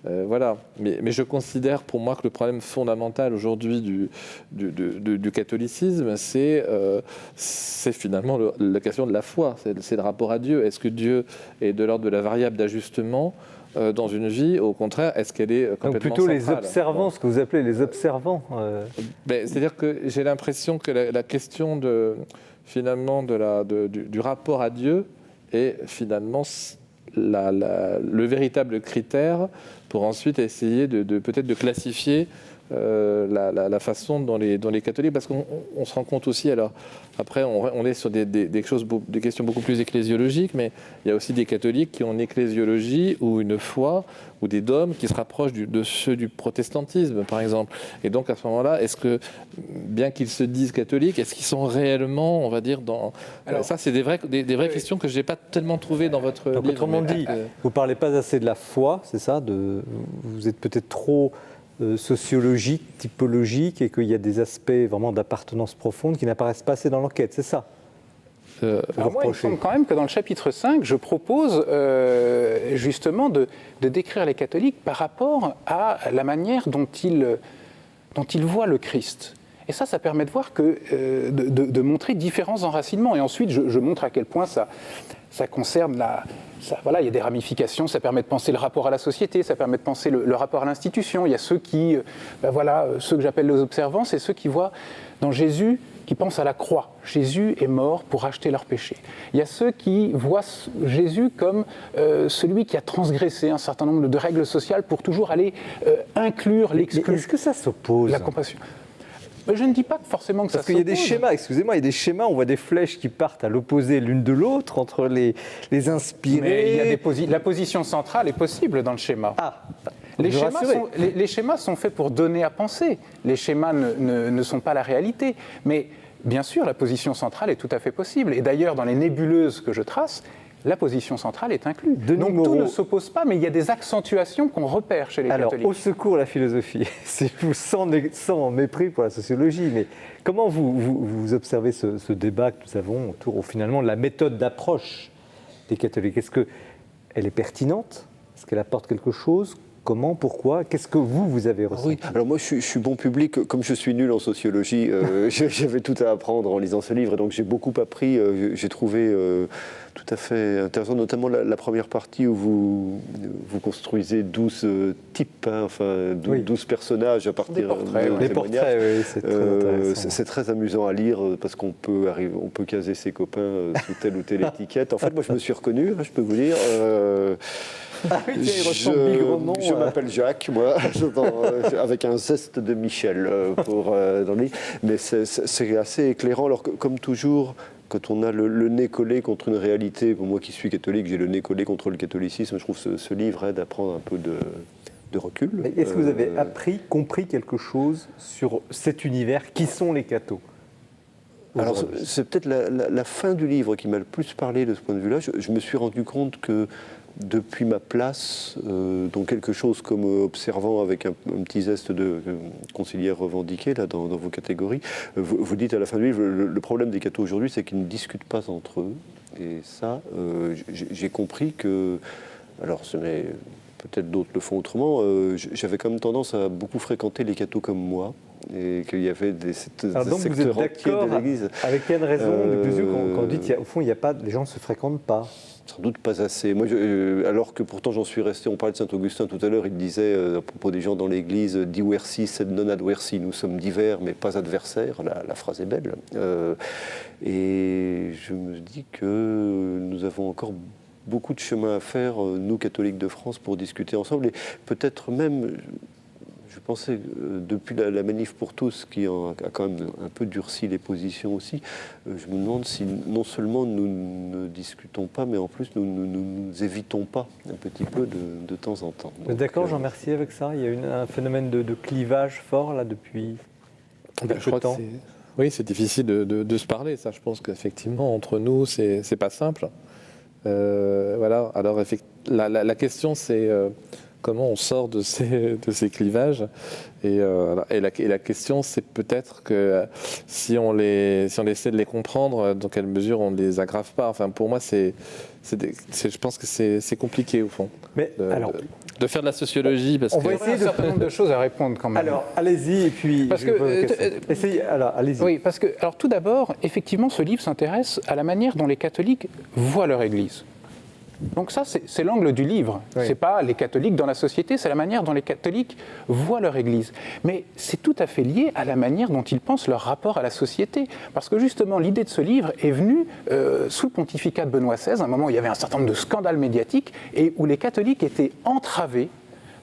Voilà. Mais je considère pour moi que le problème fondamental aujourd'hui du catholicisme, c'est finalement la question de la foi, c'est le rapport à Dieu. Est-ce que Dieu est de l'ordre de la variable d'ajustement dans une vie? Au contraire, est-ce qu'elle est complètement donc plutôt centrale? Les observants, ce que vous appelez les observants. C'est-à-dire que j'ai l'impression que la question finalement du rapport à Dieu est finalement le véritable critère pour ensuite essayer peut-être de classifier la façon dont les catholiques, parce qu'on se rend compte aussi, alors après on est sur des questions beaucoup plus ecclésiologiques, mais il y a aussi des catholiques qui ont une ecclésiologie ou une foi ou des dogmes qui se rapprochent de ceux du protestantisme par exemple. Et donc à ce moment-là, est-ce que, bien qu'ils se disent catholiques, est-ce qu'ils sont réellement, on va dire, dans... Alors, ça c'est des vraies questions que je n'ai pas tellement trouvées dans votre livre. Autrement dit, vous ne parlez pas assez de la foi, c'est ça? Vous êtes peut-être trop sociologique, typologique, et qu'il y a des aspects vraiment d'appartenance profonde qui n'apparaissent pas assez dans l'enquête, c'est ça? Alors moi, il me semble quand même que dans le chapitre 5, je propose justement de décrire les catholiques par rapport à la manière dont ils voient le Christ. Et ça permet de voir de montrer différents enracinements. Et ensuite, je montre à quel point ça concerne il y a des ramifications, ça permet de penser le rapport à la société, ça permet de penser le rapport à l'institution. Il y a ceux ceux que j'appelle les observants, c'est ceux qui voient dans Jésus, qui pensent à la croix. Jésus est mort pour racheter leurs péchés. Il y a ceux qui voient Jésus comme celui qui a transgressé un certain nombre de règles sociales pour toujours aller inclure l'exclu. Est-ce que ça s'oppose? La compassion. Je ne dis pas forcément que ça s'oppose. Parce qu'il y a des schémas, excusez-moi, il y a des schémas, on voit des flèches qui partent à l'opposé l'une de l'autre, entre les inspirés. Mais il y a la position centrale est possible dans le schéma. Ah, les schémas sont faits pour donner à penser. Les schémas ne sont pas la réalité. Mais bien sûr, la position centrale est tout à fait possible. Et d'ailleurs, dans les nébuleuses que je trace, la position centrale est inclue. Donc tout ne s'oppose pas, mais il y a des accentuations qu'on repère chez les catholiques. Alors, au secours la philosophie, c'est sans mépris pour la sociologie, mais comment vous observez ce débat que nous avons autour finalement de la méthode d'approche des catholiques? Est-ce qu'elle est pertinente? Est-ce qu'elle apporte quelque chose? Comment? Pourquoi? Qu'est-ce que vous avez ressenti? Oui. Alors moi, je suis bon public. Comme je suis nul en sociologie, j'avais tout à apprendre en lisant ce livre. Et donc j'ai beaucoup appris. J'ai trouvé tout à fait intéressant, notamment la première partie où vous construisez 12 types, 12 personnages à partir des portraits, oui, c'est très intéressant. C'est très amusant à lire parce qu'on peut caser ses copains sous telle ou telle étiquette. En fait, moi, je me suis reconnu, je peux vous dire. Je m'appelle Jacques, moi, avec un zeste de Michel dans le livre. Mais c'est assez éclairant. Alors, comme toujours, quand on a le nez collé contre une réalité, pour moi qui suis catholique, j'ai le nez collé contre le catholicisme, je trouve ce livre aide à prendre un peu de recul. Est-ce que vous avez compris quelque chose sur cet univers? Qui sont les cathos? Alors, c'est peut-être la fin du livre qui m'a le plus parlé de ce point de vue-là. Je me suis rendu compte que depuis ma place, dans quelque chose comme observant avec un petit zeste de concilière revendiqué là, dans vos catégories, vous dites à la fin du livre, le problème des cathos aujourd'hui, c'est qu'ils ne discutent pas entre eux. Et ça, j'ai compris que... Alors, peut-être d'autres le font autrement. J'avais quand même tendance à beaucoup fréquenter les cathos comme moi, et qu'il y avait des Alors donc vous êtes secteurs entiers d'accord de l'Église. avec quelle raison de Clusio quand on dit qu'au fond, il y a pas, les gens ne se fréquentent pas? Sans doute pas assez. Moi, alors que pourtant j'en suis resté, on parlait de Saint-Augustin tout à l'heure, il disait à propos des gens dans l'Église, diversi sed non adversi, nous sommes divers mais pas adversaires, la phrase est belle. Et je me dis que nous avons encore beaucoup de chemin à faire, nous catholiques de France, pour discuter ensemble, et peut-être même... Je pensais, depuis la manif pour tous, qui a quand même un peu durci les positions aussi, je me demande si non seulement nous ne discutons pas, mais en plus nous ne nous évitons pas un petit peu de temps en temps. Vous êtes d'accord, Jean Mercier, avec ça? Il y a un phénomène de clivage fort, là, depuis quelque temps. Oui, c'est difficile de se parler, ça. Je pense qu'effectivement, entre nous, c'est pas simple. Voilà. Alors, la question, c'est... comment on sort de ces clivages, et la question, c'est peut-être que si on essaie de les comprendre, dans quelle mesure on ne les aggrave pas. Enfin, pour moi, je pense que c'est compliqué, au fond, Mais alors, de faire de la sociologie. Parce on va essayer de certain nombre de choses à répondre quand même. Alors, allez-y, et puis... Parce que, essayez, alors, allez-y. Oui, parce que, alors, tout d'abord, effectivement, ce livre s'intéresse à la manière dont les catholiques voient leur Église. Donc ça, c'est l'angle du livre. Oui. Ce n'est pas les catholiques dans la société, c'est la manière dont les catholiques voient leur Église. Mais c'est tout à fait lié à la manière dont ils pensent leur rapport à la société. Parce que justement, l'idée de ce livre est venue sous le pontificat de Benoît XVI, à un moment où il y avait un certain nombre de scandales médiatiques et où les catholiques étaient entravés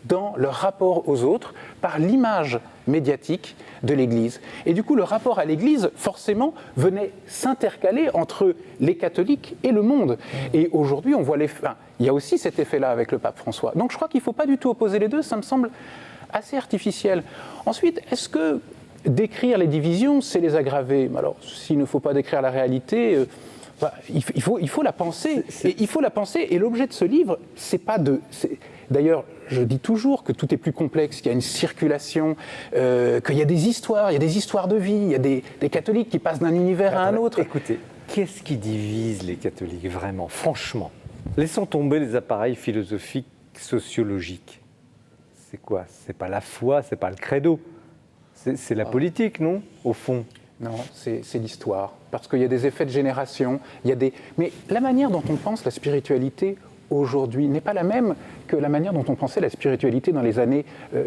dans leur rapport aux autres par l'image médiatique de l'Église. Et du coup, le rapport à l'Église, forcément, venait s'intercaler entre les catholiques et le monde. Et aujourd'hui, on voit il y a aussi cet effet-là avec le pape François. Donc je crois qu'il ne faut pas du tout opposer les deux, ça me semble assez artificiel. Ensuite, est-ce que décrire les divisions, c'est les aggraver? Alors, s'il ne faut pas décrire la réalité... il faut la penser. Et il faut la penser. Et l'objet de ce livre, c'est pas de... D'ailleurs, je dis toujours que tout est plus complexe, qu'il y a une circulation, qu'il y a des histoires de vie, il y a des catholiques qui passent d'un univers à un autre. Écoutez, qu'est-ce qui divise les catholiques, vraiment, franchement? Laissons tomber les appareils philosophiques, sociologiques. C'est quoi? C'est pas la foi, c'est pas le credo. C'est la politique, non, au fond? Non, c'est l'histoire. Parce qu'il y a des effets de génération, mais la manière dont on pense la spiritualité aujourd'hui n'est pas la même que la manière dont on pensait la spiritualité dans les années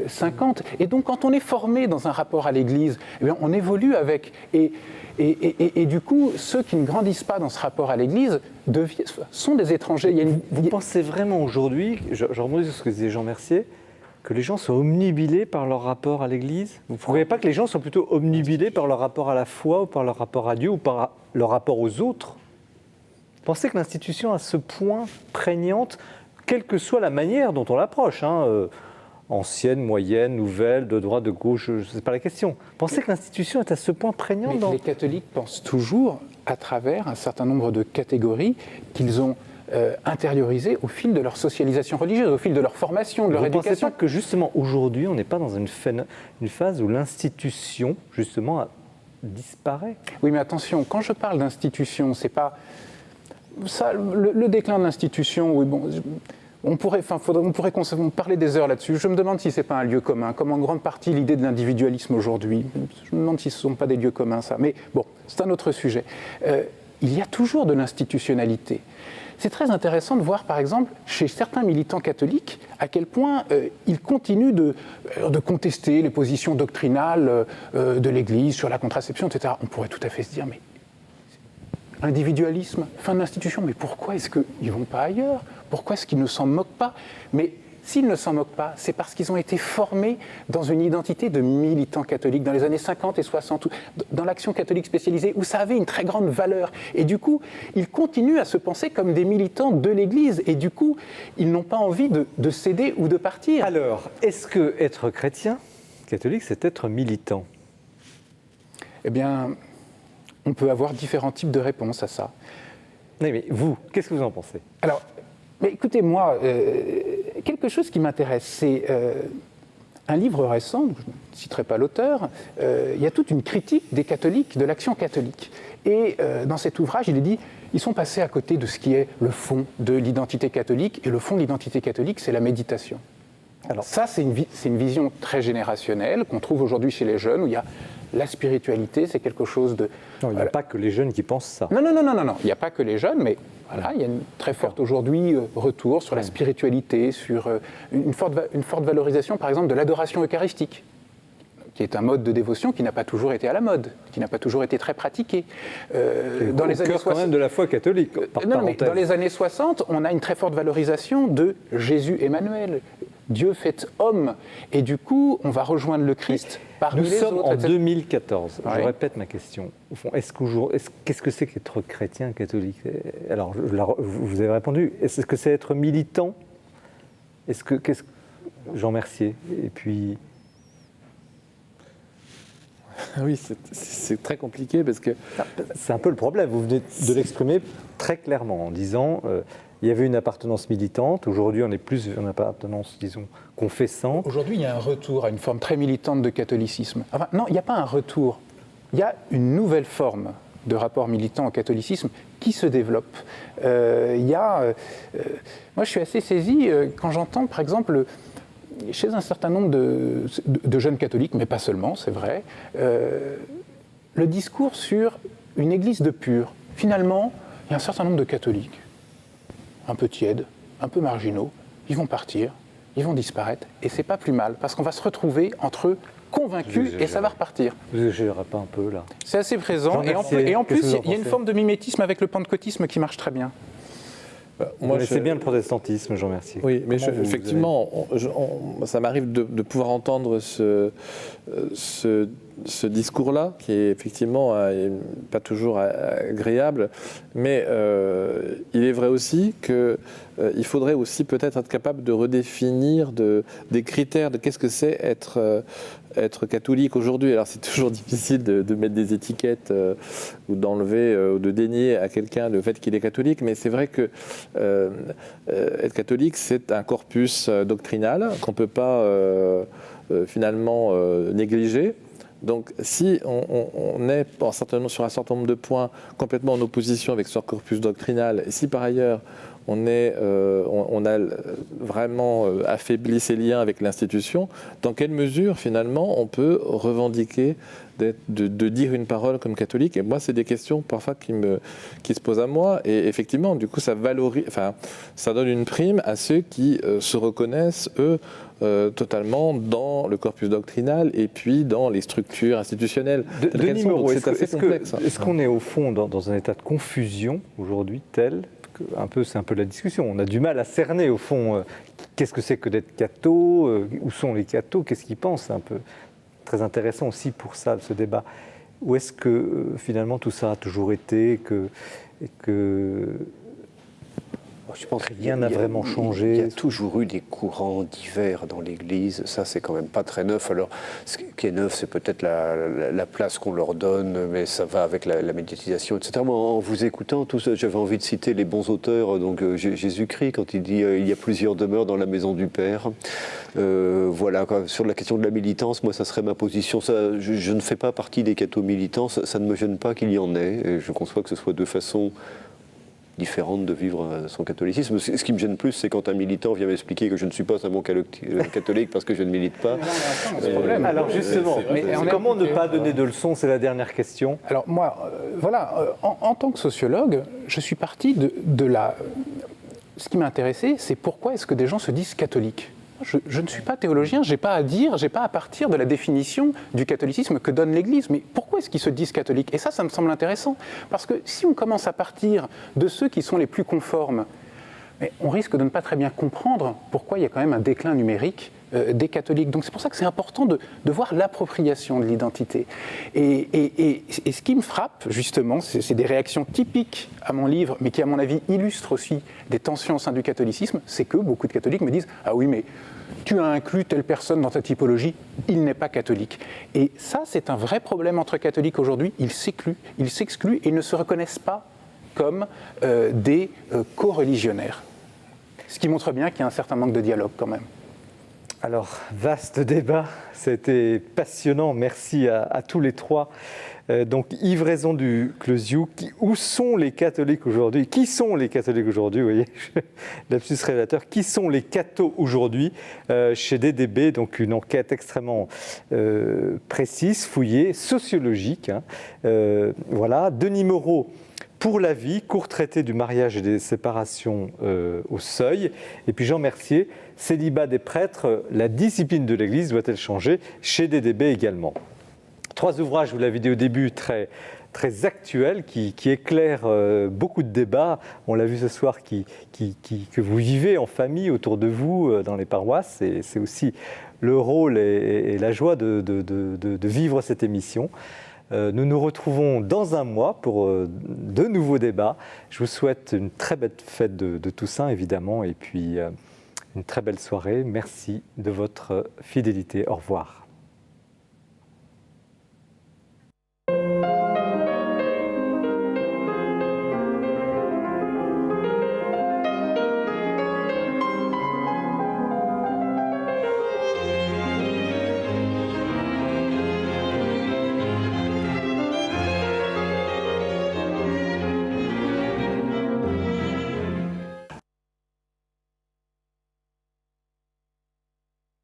50. Et donc, quand on est formé dans un rapport à l'Église, eh bien, on évolue avec. Et du coup, ceux qui ne grandissent pas dans ce rapport à l'Église sont des étrangers. Vous pensez vraiment aujourd'hui, je rebondis sur ce que disait Jean Mercier, que les gens sont omnibilés par leur rapport à l'Église? Vous ne trouvez pas que les gens sont plutôt omnibilés par leur rapport à la foi, ou par leur rapport à Dieu, ou par leur rapport aux autres? Vous pensez que l'institution a ce point prégnante, quelle que soit la manière dont on l'approche, ancienne, moyenne, nouvelle, de droite, de gauche, ce n'est pas la question. Vous pensez que l'institution est à ce point prégnante Les catholiques pensent toujours à travers un certain nombre de catégories qu'ils ont intériorisées au fil de leur socialisation religieuse, au fil de leur formation, de leur éducation. Vous ne pensez pas que justement aujourd'hui, on n'est pas dans une phase où l'institution, justement, disparaît? Oui, mais attention, quand je parle d'institution, c'est pas... Ça, le déclin de l'institution, oui, bon, on pourrait parler des heures là-dessus. Je me demande si ce n'est pas un lieu commun, comme en grande partie l'idée de l'individualisme aujourd'hui. Je me demande si ce ne sont pas des lieux communs, ça. Mais bon, c'est un autre sujet. Il y a toujours de l'institutionnalité. C'est très intéressant de voir, par exemple, chez certains militants catholiques, à quel point ils continuent de contester les positions doctrinales de l'Église sur la contraception, etc. On pourrait tout à fait se dire, mais individualisme, fin de l'institution, mais pourquoi est-ce qu'ils ne vont pas ailleurs? Pourquoi est-ce qu'ils ne s'en moquent pas? Mais s'ils ne s'en moquent pas, c'est parce qu'ils ont été formés dans une identité de militants catholiques dans les années 50 et 60, dans l'action catholique spécialisée, où ça avait une très grande valeur. Et du coup, ils continuent à se penser comme des militants de l'Église. Et du coup, ils n'ont pas envie de céder ou de partir. Alors, est-ce que être chrétien, catholique, c'est être militant? Eh bien... on peut avoir différents types de réponses à ça. Oui, mais vous, qu'est-ce que vous en pensez? Alors, mais écoutez, moi, quelque chose qui m'intéresse, c'est un livre récent, je ne citerai pas l'auteur, il y a toute une critique des catholiques, de l'action catholique. Et dans cet ouvrage, il est dit, ils sont passés à côté de ce qui est le fond de l'identité catholique, et le fond de l'identité catholique, c'est la méditation. Alors, ça, c'est une vision très générationnelle qu'on trouve aujourd'hui chez les jeunes, où il y a la spiritualité, c'est quelque chose de... non, il n'y a pas que les jeunes qui pensent ça. Non, il n'y a pas que les jeunes, mais voilà, il y a une très forte aujourd'hui retour sur la spiritualité, sur une forte valorisation, par exemple, de l'adoration eucharistique, qui est un mode de dévotion qui n'a pas toujours été à la mode, qui n'a pas toujours été très pratiqué. Dans les années 60, quand même de la foi catholique. Non, mais dans les années 60, on a une très forte valorisation de Jésus Emmanuel, Dieu fait homme, et du coup, on va rejoindre le Christ parmi les autres. Nous sommes en 2014. Ouais. Je répète ma question. Au fond, qu'est-ce que c'est qu'être chrétien catholique? Alors, vous avez répondu. Est-ce que c'est être militant? Jean Mercier. Et puis. Oui, c'est très compliqué parce que... C'est un peu le problème. Vous venez de l'exprimer très clairement en disant il y avait une appartenance militante. Aujourd'hui, on est plus une appartenance, disons, confessante. Aujourd'hui, il y a un retour à une forme très militante de catholicisme. Enfin, non, il n'y a pas un retour. Il y a une nouvelle forme de rapport militant au catholicisme qui se développe. Moi, je suis assez saisi quand j'entends, par exemple, chez un certain nombre de jeunes catholiques, mais pas seulement, c'est vrai, le discours sur une église de purs. Finalement, il y a un certain nombre de catholiques, un peu tièdes, un peu marginaux, ils vont partir, ils vont disparaître, et c'est pas plus mal, parce qu'on va se retrouver entre eux convaincus et ça va repartir. Vous n'exagérez pas un peu, là? C'est assez présent, et en plus, il y a une forme de mimétisme avec le pentecôtisme qui marche très bien. Moi, c'est bien le protestantisme, Jean Mercier. Oui, mais effectivement, ça m'arrive de pouvoir entendre ce discours-là, qui est effectivement pas toujours agréable, mais il est vrai aussi qu'il faudrait aussi peut-être être capable de redéfinir des critères de qu'est-ce que c'est être catholique aujourd'hui. Alors c'est toujours difficile de mettre des étiquettes ou d'enlever ou de dénier à quelqu'un le fait qu'il est catholique, mais c'est vrai que être catholique, c'est un corpus doctrinal qu'on ne peut pas finalement négliger. Donc si on est sur un certain nombre de points complètement en opposition avec ce corpus doctrinal, et si par ailleurs on a vraiment affaibli ses liens avec l'institution, dans quelle mesure finalement on peut revendiquer de dire une parole comme catholique? Et moi, c'est des questions parfois qui se posent à moi. Et effectivement, du coup, ça donne une prime à ceux qui se reconnaissent, eux, totalement dans le corpus doctrinal et puis dans les structures institutionnelles. Denis Moreau, est-ce qu'on est au fond dans un état de confusion aujourd'hui tel que c'est un peu la discussion. On a du mal à cerner au fond qu'est-ce que c'est que d'être catho, où sont les cathos, qu'est-ce qu'ils pensent, c'est un peu très intéressant aussi pour ça, ce débat. Ou est-ce que finalement tout ça a toujours été je pense que rien n'a vraiment changé? Il y a toujours eu des courants divers dans l'Église. Ça, c'est quand même pas très neuf. Alors, ce qui est neuf, c'est peut-être la place qu'on leur donne, mais ça va avec la médiatisation, etc. Moi, en vous écoutant, j'avais envie de citer les bons auteurs. Donc, Jésus-Christ, quand il dit il y a plusieurs demeures dans la maison du Père. Voilà, sur la question de la militance, moi, ça serait ma position. Ça, je ne fais pas partie des cathos militants. Ça ne me gêne pas qu'il y en ait. Et je conçois que ce soit deux façons différente de vivre son catholicisme. Ce qui me gêne plus, c'est quand un militant vient m'expliquer que je ne suis pas un bon catholique parce que je ne milite pas. Alors justement, comment ne pas donner de leçons? C'est la dernière question. Alors moi, en tant que sociologue, je suis parti de la... Ce qui m'a intéressé, c'est pourquoi est-ce que des gens se disent catholiques? Je ne suis pas théologien, je n'ai pas à dire, je n'ai pas à partir de la définition du catholicisme que donne l'Église. Mais pourquoi est-ce qu'ils se disent catholiques? Et ça me semble intéressant. Parce que si on commence à partir de ceux qui sont les plus conformes, on risque de ne pas très bien comprendre pourquoi il y a quand même un déclin numérique des catholiques. Donc c'est pour ça que c'est important de voir l'appropriation de l'identité. Et ce qui me frappe, justement, c'est des réactions typiques à mon livre, mais qui, à mon avis, illustrent aussi des tensions au sein du catholicisme, c'est que beaucoup de catholiques me disent « Ah oui, mais tu as inclus telle personne dans ta typologie, il n'est pas catholique. » Et ça, c'est un vrai problème entre catholiques aujourd'hui. Ils s'excluent et ne se reconnaissent pas comme des co-religionnaires. Ce qui montre bien qu'il y a un certain manque de dialogue quand même. Alors, vaste débat, c'était passionnant, merci à tous les trois. Donc, Yves Raison du Closiou, où sont les catholiques aujourd'hui? Qui sont les catholiques aujourd'hui? Vous voyez, lapsus révélateur. Qui sont les cathos aujourd'hui chez DDB? Donc, une enquête extrêmement précise, fouillée, sociologique. Hein. Voilà. Denis Moreau, Pour la vie, court traité du mariage et des séparations au seuil. Et puis Jean Mercier, Célibat des prêtres, la discipline de l'Église doit-elle changer? Chez DDB également. 3 ouvrages, vous l'avez dit au début, très actuels, qui éclairent beaucoup de débats. On l'a vu ce soir, que vous vivez en famille autour de vous, dans les paroisses. Et c'est aussi le rôle et la joie de vivre cette émission. Nous nous retrouvons dans un mois pour de nouveaux débats. Je vous souhaite une très belle fête de Toussaint, évidemment, et puis une très belle soirée. Merci de votre fidélité. Au revoir.